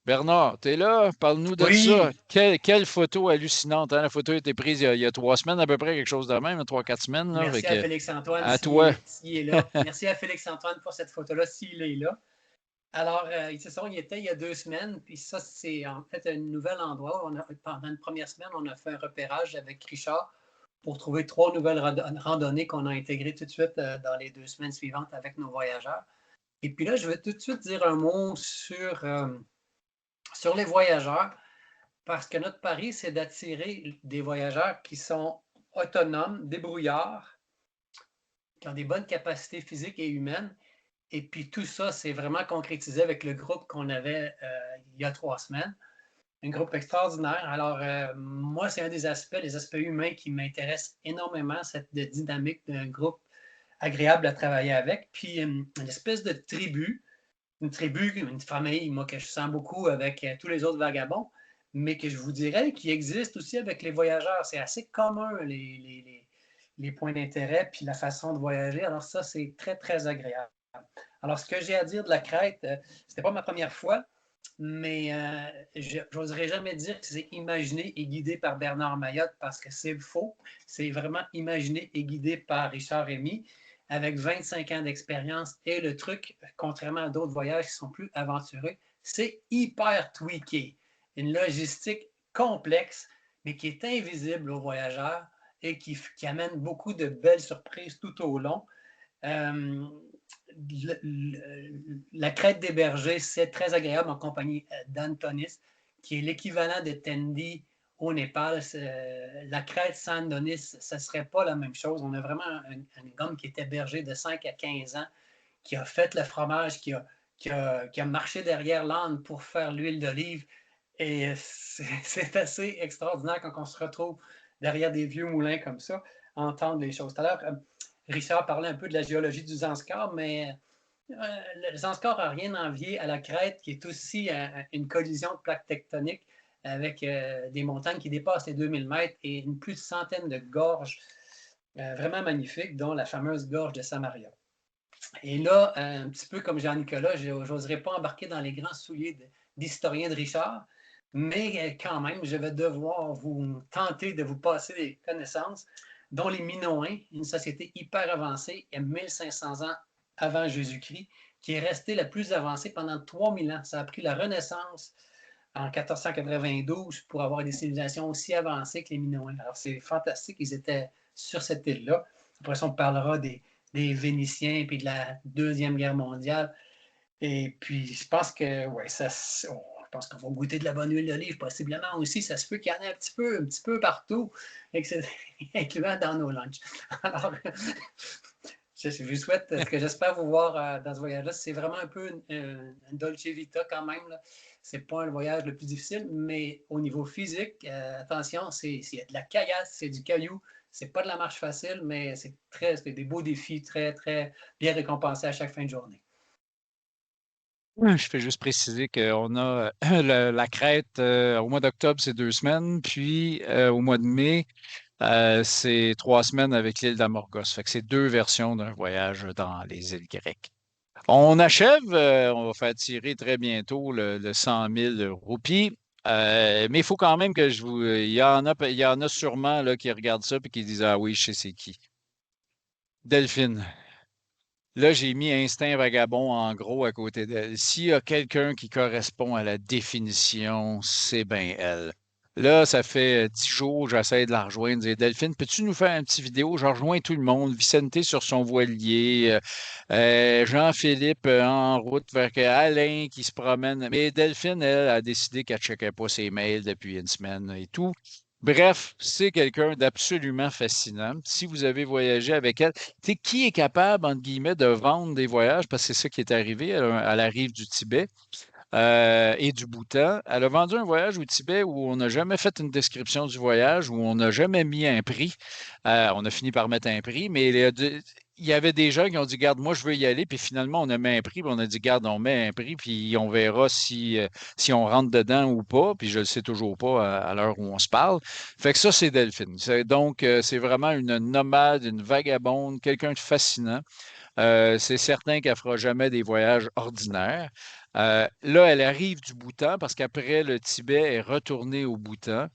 Bernard, tu es là? Parle-nous de ça. Quelle photo hallucinante. Hein? La photo a été prise il y a 3 semaines, à peu près, quelque chose de même, 3-4 semaines. Là, merci à Félix-Antoine. À toi. S'il est là. Merci à Félix-Antoine pour cette photo-là, s'il est là. Alors, il était il y a 2 semaines, puis ça, c'est en fait un nouvel endroit. Pendant une première semaine, on a fait un repérage avec Richard pour trouver 3 nouvelles randonnées qu'on a intégrées tout de suite dans les 2 semaines suivantes avec nos voyageurs. Et puis là, je vais tout de suite dire un mot sur les voyageurs, parce que notre pari, c'est d'attirer des voyageurs qui sont autonomes, débrouillards, qui ont des bonnes capacités physiques et humaines. Et puis tout ça, c'est vraiment concrétisé avec le groupe qu'on avait il y a 3 semaines. Un groupe extraordinaire. Alors, moi, c'est un des aspects, les aspects humains qui m'intéressent énormément, cette dynamique d'un groupe agréable à travailler avec. Puis une espèce de tribu, une famille, moi, que je sens beaucoup avec tous les autres vagabonds, mais que je vous dirais qui existe aussi avec les voyageurs. C'est assez commun, les points d'intérêt puis la façon de voyager. Alors ça, c'est très, très agréable. Alors, ce que j'ai à dire de la Crète, c'était pas ma première fois, mais je n'oserais jamais dire que c'est imaginé et guidé par Bernard Mayotte parce que c'est faux. C'est vraiment imaginé et guidé par Richard Rémy. avec 25 ans d'expérience. Et le truc, contrairement à d'autres voyages qui sont plus aventureux, c'est hyper tweaké. Une logistique complexe, mais qui est invisible aux voyageurs et qui amène beaucoup de belles surprises tout au long. La crête des bergers, c'est très agréable en compagnie d'Antonis, qui est l'équivalent de Tendi au Népal. La crête sans Antonis, ce ne serait pas la même chose. On a vraiment un homme qui était berger de 5 à 15 ans, qui a fait le fromage, qui a marché derrière l'âne pour faire l'huile d'olive. Et c'est assez extraordinaire quand on se retrouve derrière des vieux moulins comme ça, entendre les choses. Tout à l'heure, Richard parlait un peu de la géologie du Zanskar, mais le Zanskar n'a rien envié à la crête, qui est aussi une collision de plaques tectoniques avec des montagnes qui dépassent les 2000 mètres et plus de centaines de gorges vraiment magnifiques, dont la fameuse gorge de Samaria. Et là, un petit peu comme Jean-Nicolas, je n'oserais pas embarquer dans les grands souliers d'historien de Richard, mais quand même, je vais devoir vous tenter de vous passer des connaissances, dont les Minoens, une société hyper avancée, il y a 1500 ans avant Jésus-Christ, qui est restée la plus avancée pendant 3000 ans. Ça a pris la Renaissance en 1492 pour avoir des civilisations aussi avancées que les Minoens. Alors, c'est fantastique, ils étaient sur cette île-là. Après ça, on parlera des Vénitiens puis de la Deuxième Guerre mondiale. Et puis, je pense que, ouais, je pense qu'on va goûter de la bonne huile d'olive, possiblement aussi. Ça se peut qu'il y en ait un petit peu partout, incluant dans nos lunchs. Alors, je vous souhaite, ce que j'espère vous voir dans ce voyage-là, c'est vraiment un peu une Dolce Vita quand même. Ce n'est pas un voyage le plus difficile, mais au niveau physique, attention, il y a de la caillasse, c'est du caillou. C'est pas de la marche facile, mais c'est des beaux défis très, très bien récompensés à chaque fin de journée. Je fais juste préciser qu'on a la crête au mois d'octobre, c'est 2 semaines, puis au mois de mai, c'est 3 semaines avec l'île d'Amorgos. Fait que c'est 2 versions d'un voyage dans les îles grecques. On achève, on va faire tirer très bientôt le 100 000 roupies. Mais il faut quand même que il y en a sûrement là, qui regardent ça et qui disent ah oui, je sais c'est qui. Delphine. Là, j'ai mis Instinct Vagabond en gros à côté d'elle. S'il y a quelqu'un qui correspond à la définition, c'est bien elle. Là, ça fait 10 jours, j'essaie de la rejoindre. Dire, Delphine, peux-tu nous faire un petit vidéo? Je rejoins tout le monde. Vicente sur son voilier, Jean-Philippe en route vers Alain qui se promène. Mais Delphine, elle, a décidé qu'elle ne checkait pas ses mails depuis une semaine et tout. Bref, c'est quelqu'un d'absolument fascinant. Si vous avez voyagé avec elle, qui est capable, entre guillemets, de vendre des voyages, parce que c'est ça qui est arrivé à la rive du Tibet et du Bhoutan. Elle a vendu un voyage au Tibet où on n'a jamais fait une description du voyage, où on n'a jamais mis un prix. On a fini par mettre un prix, mais il y avait des gens qui ont dit, garde, moi, je veux y aller. Puis finalement, on a mis un prix, puis on a dit, garde, on met un prix, puis on verra si on rentre dedans ou pas. Puis je ne le sais toujours pas à l'heure où on se parle. Fait que ça, c'est Delphine. Donc, c'est vraiment une nomade, une vagabonde, quelqu'un de fascinant. C'est certain qu'elle ne fera jamais des voyages ordinaires. Là, elle arrive du Bhoutan parce qu'après le Tibet, elle est retournée au Bhoutan.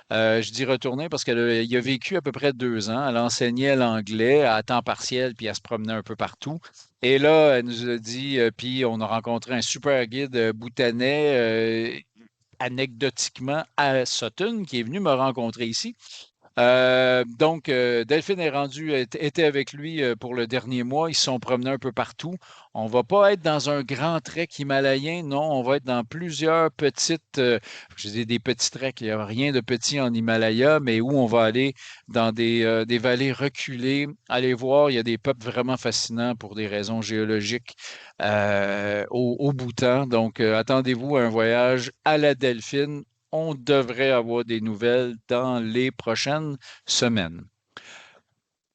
Je dis retourner parce qu'elle y a vécu à peu près 2 ans. Elle enseignait l'anglais à temps partiel, puis elle se promenait un peu partout. Et là, elle nous a dit, puis on a rencontré un super guide bhoutanais, anecdotiquement, à Sutton, qui est venu me rencontrer ici. Donc, Delphine était avec lui pour le dernier mois. Ils se sont promenés un peu partout. On ne va pas être dans un grand trek himalayen, non, on va être dans plusieurs petites, je dis des petits treks, il n'y a rien de petit en Himalaya, mais où on va aller dans des vallées reculées, aller voir, il y a des peuples vraiment fascinants pour des raisons géologiques au Bhoutan. Donc, attendez-vous à un voyage à la Delphine. On devrait avoir des nouvelles dans les prochaines semaines.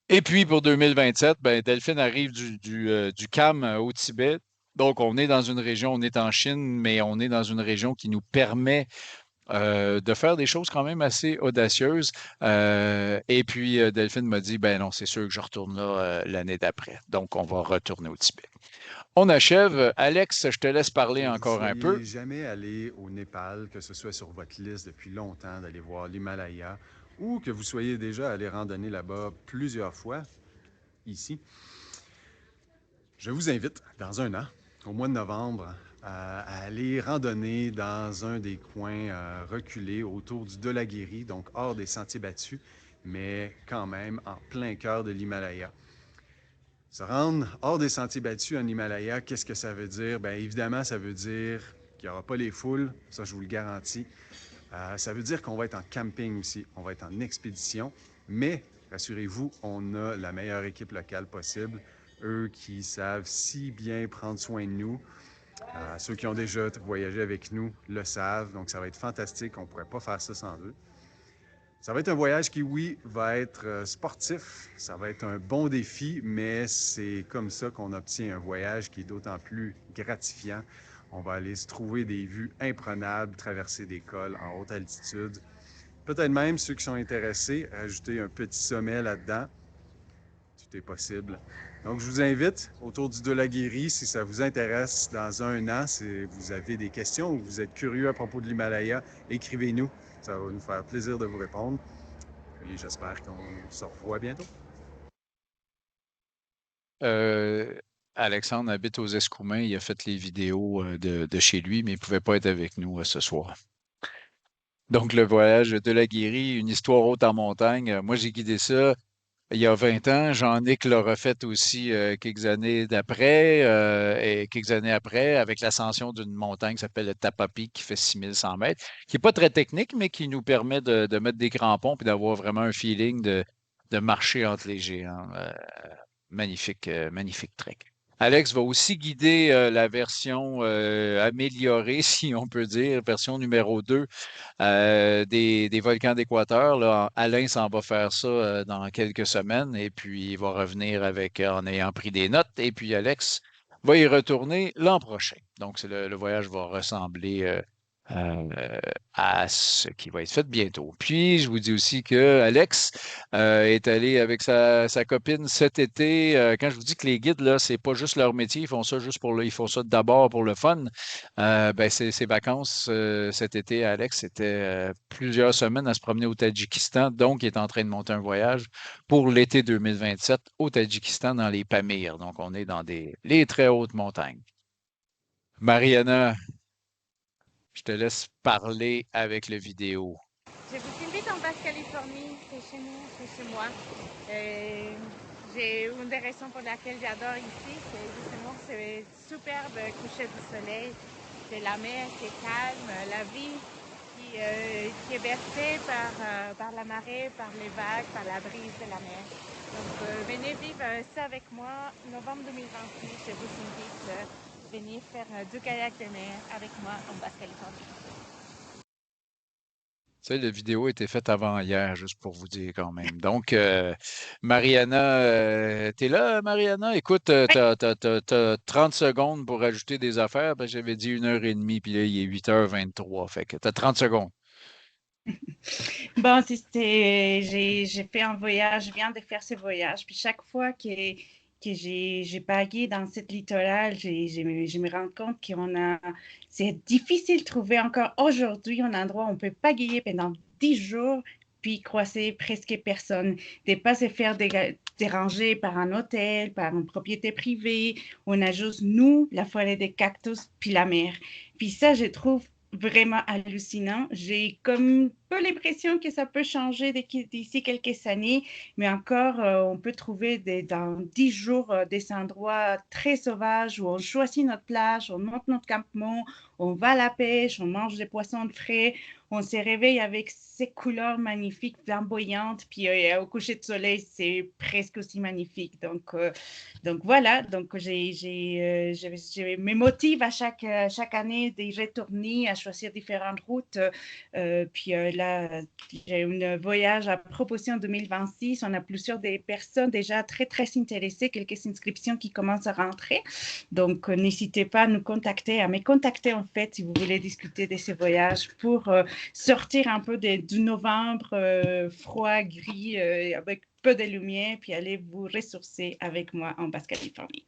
Et puis, pour 2027, ben, Delphine arrive du Kham au Tibet. Donc, on est dans une région, on est en Chine, mais on est dans une région qui nous permet de faire des choses quand même assez audacieuses. Et puis, Delphine m'a dit, ben non, c'est sûr que je retourne là l'année d'après. Donc, on va retourner au Tibet. On achève. Alex, je te laisse parler encore un peu. Vous ne jamais allé au Népal, que ce soit sur votre liste depuis longtemps, d'aller voir l'Himalaya, ou que vous soyez déjà allé randonner là-bas plusieurs fois, ici, Je vous invite, dans un an, au mois de novembre, à aller randonner dans un des coins reculés autour du Dhaulagiri, donc hors des sentiers battus, mais quand même en plein cœur de l'Himalaya. Se rendre hors des sentiers battus en Himalaya, qu'est-ce que ça veut dire? Bien, évidemment, ça veut dire qu'il n'y aura pas les foules, ça je vous le garantis. Ça veut dire qu'on va être en camping aussi, on va être en expédition, mais rassurez-vous, on a la meilleure équipe locale possible, eux qui savent si bien prendre soin de nous. Ceux qui ont déjà voyagé avec nous le savent, donc ça va être fantastique, on ne pourrait pas faire ça sans eux. Ça va être un voyage qui, oui, va être sportif, ça va être un bon défi, mais c'est comme ça qu'on obtient un voyage qui est d'autant plus gratifiant. On va aller se trouver des vues imprenables, traverser des cols en haute altitude. Peut-être même, ceux qui sont intéressés, ajouter un petit sommet là-dedans. Tout est possible. Donc, je vous invite autour du Dhaulagiri, si ça vous intéresse dans un an, si vous avez des questions ou vous êtes curieux à propos de l'Himalaya, écrivez-nous. Ça va nous faire plaisir de vous répondre. Et j'espère qu'on se revoit bientôt. Alexandre habite aux Escoumins. Il a fait les vidéos de chez lui, mais il ne pouvait pas être avec nous ce soir. Donc, le voyage de la Guérie, une histoire haute en montagne. Moi, j'ai guidé ça il y a 20 ans. Jean-Nic l'a refait aussi quelques années d'après, et quelques années après, avec l'ascension d'une montagne qui s'appelle le Tapapi, qui fait 6100 mètres, qui n'est pas très technique, mais qui nous permet de mettre des crampons et d'avoir vraiment un feeling de marcher entre les géants. Magnifique, magnifique trek. Alex va aussi guider la version améliorée, si on peut dire, version numéro 2 des volcans d'Équateur. Là, Alain s'en va faire ça dans quelques semaines et puis il va revenir avec en ayant pris des notes. Et puis Alex va y retourner l'an prochain. Donc, le voyage va ressembler à ce qui va être fait bientôt. Puis, je vous dis aussi que Alex est allé avec sa copine cet été. Quand je vous dis que les guides, là, c'est pas juste leur métier, ils font ça juste ils font ça d'abord pour le fun. Ben, ses vacances cet été, Alex, c'était plusieurs semaines à se promener au Tadjikistan. Donc, il est en train de monter un voyage pour l'été 2027 au Tadjikistan dans les Pamirs. Donc, on est dans les très hautes montagnes. Mariana, je te laisse parler avec le vidéo. Je vous invite en Basse-Californie, c'est chez nous, c'est chez moi. J'ai une des raisons pour laquelle j'adore ici, c'est justement ce superbe coucher du soleil, c'est la mer qui est calme, la vie qui est bercée par la marée, par les vagues, par la brise de la mer. Donc venez vivre ça avec moi, novembre 2026, je vous invite. Venir faire du kayak de mer avec moi en Basse-Californie. Tu sais, la vidéo a été faite avant hier, juste pour vous dire quand même. Donc, Mariana, t'es là, Mariana? Écoute, t'as 30 secondes pour ajouter des affaires. Ben, j'avais dit 1h30, puis là, il est 8h23. Fait que t'as 30 secondes. Bon, j'ai fait un voyage, je viens de faire ce voyage, puis chaque fois que j'ai pagaé dans cette littoral, je me rends compte c'est difficile de trouver encore aujourd'hui un endroit où on peut pagayer pendant 10 jours puis croiser presque personne, de pas se faire déranger par un hôtel, par une propriété privée. On a juste nous, la forêt des cactus, puis la mer. Puis ça, je trouve vraiment hallucinant. J'ai comme pas l'impression que ça peut changer d'ici quelques années, mais encore, on peut trouver dans 10 jours des endroits très sauvages où on choisit notre plage, on monte notre campement, on va à la pêche, on mange des poissons frais, on se réveille avec ces couleurs magnifiques, flamboyantes, puis au coucher de soleil, c'est presque aussi magnifique. Donc voilà, donc je me motive à chaque année d'y retourner, à choisir différentes routes. Puis là, j'ai un voyage à proposer en 2026. On a plusieurs des personnes déjà très, très intéressées, quelques inscriptions qui commencent à rentrer. Donc, n'hésitez pas à me contacter en fait, si vous voulez discuter de ce voyage pour sortir un peu du novembre froid, gris, avec peu de lumière, puis aller vous ressourcer avec moi en Basse-Californie.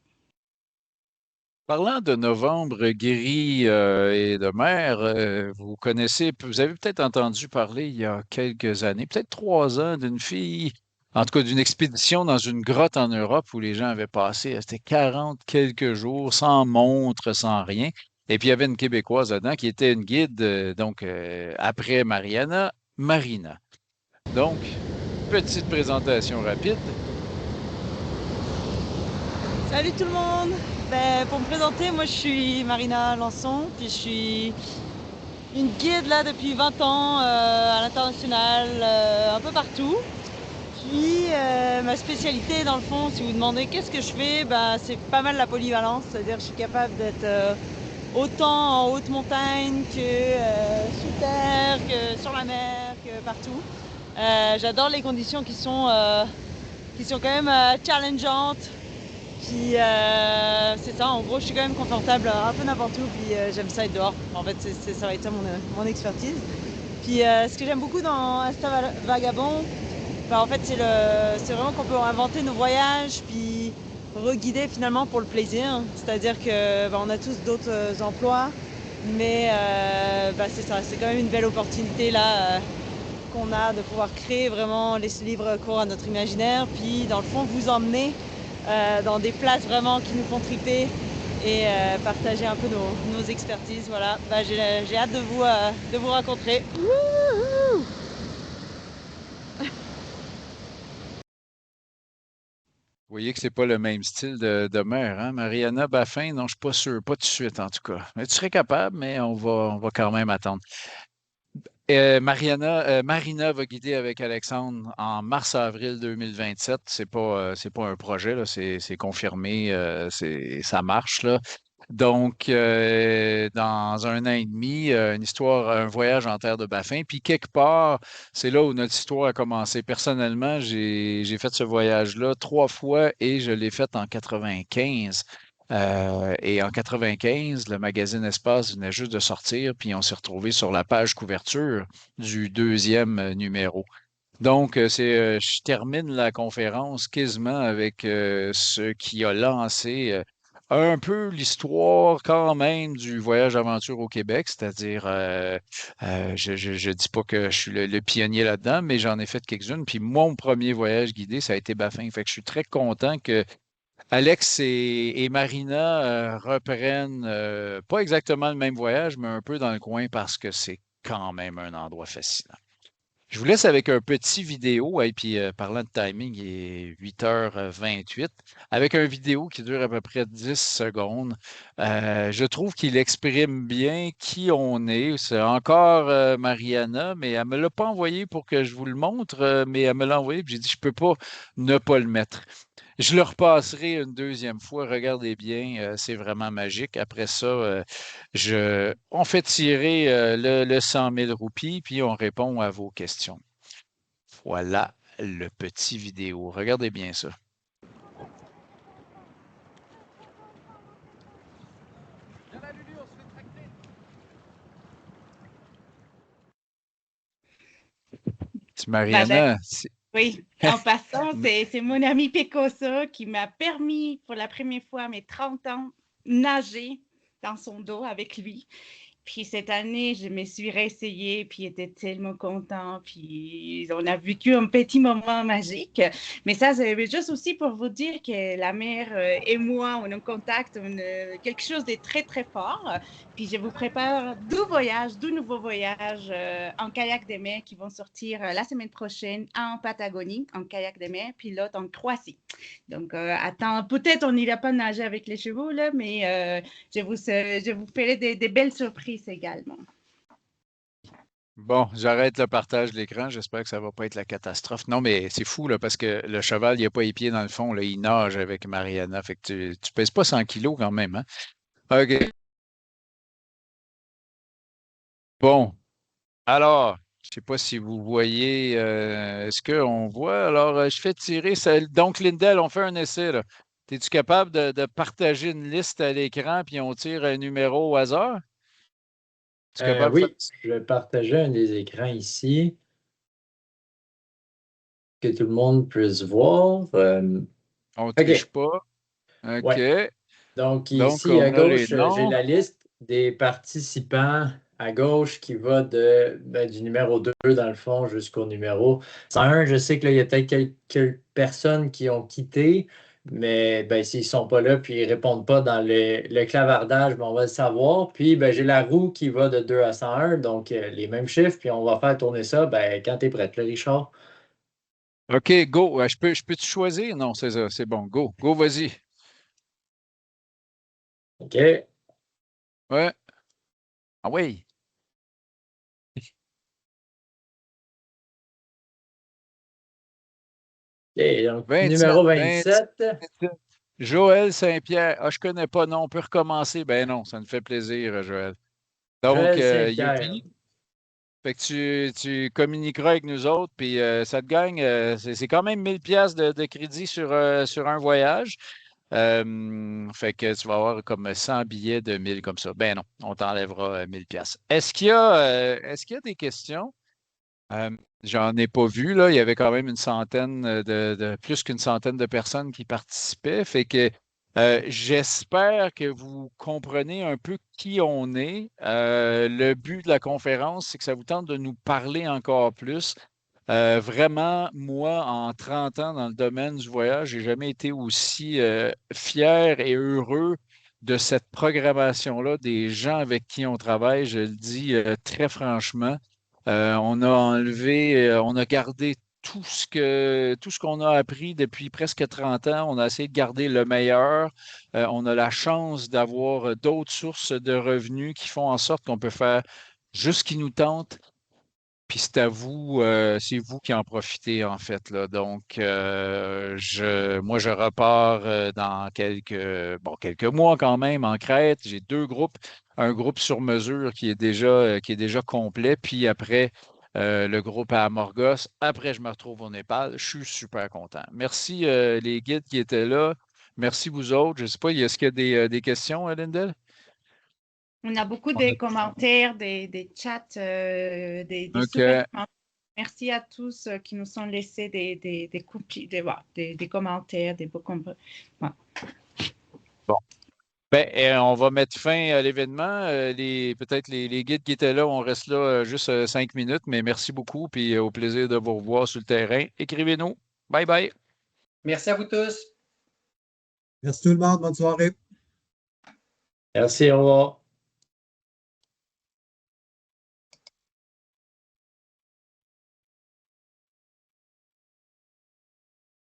Parlant de novembre gris et de mer, vous avez peut-être entendu parler il y a quelques années, peut-être 3 ans, d'une fille En tout cas, d'une expédition dans une grotte en Europe où les gens avaient passé, c'était 40 quelques jours, sans montre, sans rien. Et puis, il y avait une Québécoise dedans qui était une guide, après Mariana, Marina. Donc, petite présentation rapide. Salut tout le monde! Pour me présenter, moi je suis Marina Lançon, puis je suis une guide là depuis 20 ans à l'international, un peu partout. Puis ma spécialité dans le fond, si vous demandez qu'est-ce que je fais, c'est pas mal la polyvalence, c'est-à-dire que je suis capable d'être autant en haute montagne que sous terre, que sur la mer, que partout. J'adore les conditions qui sont quand même challengeantes. Puis c'est ça, en gros, je suis quand même confortable un peu n'importe où, puis j'aime ça être dehors. En fait, ça va être ça mon expertise. Puis ce que j'aime beaucoup dans Instinct Vagabond, en fait, c'est vraiment qu'on peut inventer nos voyages, puis reguider finalement pour le plaisir. C'est-à-dire que on a tous d'autres emplois, mais c'est ça, c'est quand même une belle opportunité là qu'on a de pouvoir créer vraiment les livres courts à notre imaginaire, puis dans le fond, vous emmener dans des places vraiment qui nous font triper et partager un peu nos expertises. Voilà, j'ai hâte de vous rencontrer. Wouhou! Vous voyez que c'est pas le même style de mer, hein? Mariana Baffin, non, je suis pas sûr, pas tout de suite en tout cas. Mais tu serais capable, mais on va quand même attendre. Marina va guider avec Alexandre en mars-avril 2027. C'est pas un projet, là, c'est confirmé, ça marche, là. Donc, dans un an et demi, un voyage en terre de Baffin. Puis quelque part, c'est là où notre histoire a commencé. Personnellement, j'ai fait ce voyage-là 3 fois et je l'ai fait en 95. Et en 95, le magazine Espace venait juste de sortir, puis on s'est retrouvé sur la page couverture du deuxième numéro. Donc, je termine la conférence quasiment avec ce qui a lancé un peu l'histoire quand même du voyage aventure au Québec, c'est-à-dire, je dis pas que je suis le pionnier là-dedans, mais j'en ai fait quelques-unes. Puis mon premier voyage guidé, ça a été Baffin. Fait que je suis très content que Alex et Marina reprennent pas exactement le même voyage, mais un peu dans le coin parce que c'est quand même un endroit fascinant. Je vous laisse avec un petit vidéo, et puis parlant de timing, il est 8h28, avec un vidéo qui dure à peu près 10 secondes. Je trouve qu'il exprime bien qui on est. C'est encore Mariana, mais elle ne me l'a pas envoyé pour que je vous le montre, mais elle me l'a envoyé, puis j'ai dit, je ne peux pas ne pas le mettre. Je le repasserai une deuxième fois. Regardez bien, c'est vraiment magique. Après ça, on fait tirer le 100 000 roupies, puis on répond à vos questions. Voilà le petit vidéo. Regardez bien ça. Mariana, oui, en passant, c'est mon ami Pécosa qui m'a permis pour la première fois à mes 30 ans nager dans son dos avec lui. Puis cette année, je me suis réessayée, puis il était tellement content, puis on a vécu un petit moment magique. Mais ça, c'est juste aussi pour vous dire que la mer et moi, on est en contact, quelque chose de très, très fort. Puis je vous prépare deux nouveaux voyages en kayak de mer qui vont sortir la semaine prochaine en Patagonie, en kayak de mer, puis l'autre en Croatie. Donc, attends, peut-être on n'ira pas nager avec les chevaux, là, mais je vous ferai des belles surprises également. Bon, j'arrête le partage de l'écran. J'espère que ça ne va pas être la catastrophe. Non, mais c'est fou, là, parce que le cheval, il n'a pas les pieds dans le fond. Là, il nage avec Mariana. Fait que tu ne pèses pas 100 kilos quand même, hein? OK. Bon. Alors, je ne sais pas si vous voyez, est-ce qu'on voit? Alors, je fais tirer celle. Donc, Lindell, on fait un essai, là. Es-tu capable de partager une liste à l'écran puis on tire un numéro au hasard? Oui, je vais partager un des écrans ici. Que tout le monde puisse voir. On ne triche pas. OK. Ouais. Donc, ici, à gauche, j'ai la liste des participants à gauche qui va du numéro 2 dans le fond jusqu'au numéro 101. Je sais qu'il y a peut-être quelques personnes qui ont quitté, mais s'ils ne sont pas là puis ils ne répondent pas dans le clavardage, on va le savoir. Puis j'ai la roue qui va de 2 à 101, donc les mêmes chiffres, puis on va faire tourner ça quand tu es prêt, là, Richard. OK, go. Je peux-tu choisir? Non, c'est ça. C'est bon. Go. Go, vas-y. OK. Ouais. Ah oui. OK, donc numéro 27. Joël Saint-Pierre. Ah, je ne connais pas. Non, on peut recommencer. Ben non, ça me fait plaisir, Joël. Donc, Joël Saint-Pierre. Yuki, fait que tu communiqueras avec nous autres, puis ça te gagne. C'est quand même 1000 pièces de crédit sur un voyage. Fait que tu vas avoir comme 100 billets de 1000 comme ça. Ben non, on t'enlèvera 1000 pièces. Est-ce qu'il y a des questions? J'en ai pas vu, là. Il y avait quand même une centaine plus qu'une centaine de personnes qui participaient. Fait que j'espère que vous comprenez un peu qui on est. Le but de la conférence, c'est que ça vous tente de nous parler encore plus. Vraiment, moi, en 30 ans dans le domaine du voyage, j'ai jamais été aussi fier et heureux de cette programmation-là, des gens avec qui on travaille. Je le dis très franchement. On a enlevé, on a gardé tout ce qu'on a appris depuis presque 30 ans. On a essayé de garder le meilleur. On a la chance d'avoir d'autres sources de revenus qui font en sorte qu'on peut faire juste ce qui nous tente. Puis c'est à vous, c'est vous qui en profitez en fait, là. Donc, moi, je repars dans quelques mois quand même en Crète. J'ai 2 groupes, un groupe sur mesure qui est déjà complet, puis après le groupe à Amorgos. Après, je me retrouve au Népal. Je suis super content. Merci les guides qui étaient là. Merci vous autres. Je ne sais pas, est-ce qu'il y a des questions, Lindell? On a beaucoup de commentaires, des chats, des OK. super commentaires. Merci à tous qui nous ont laissé des commentaires, des beaux commentaires. Bon. Ben, on va mettre fin à l'événement. Peut-être les guides qui étaient là, on reste là juste 5 minutes, mais merci beaucoup, puis au plaisir de vous revoir sur le terrain. Écrivez-nous. Bye bye. Merci à vous tous. Merci tout le monde. Bonne soirée. Merci, au revoir.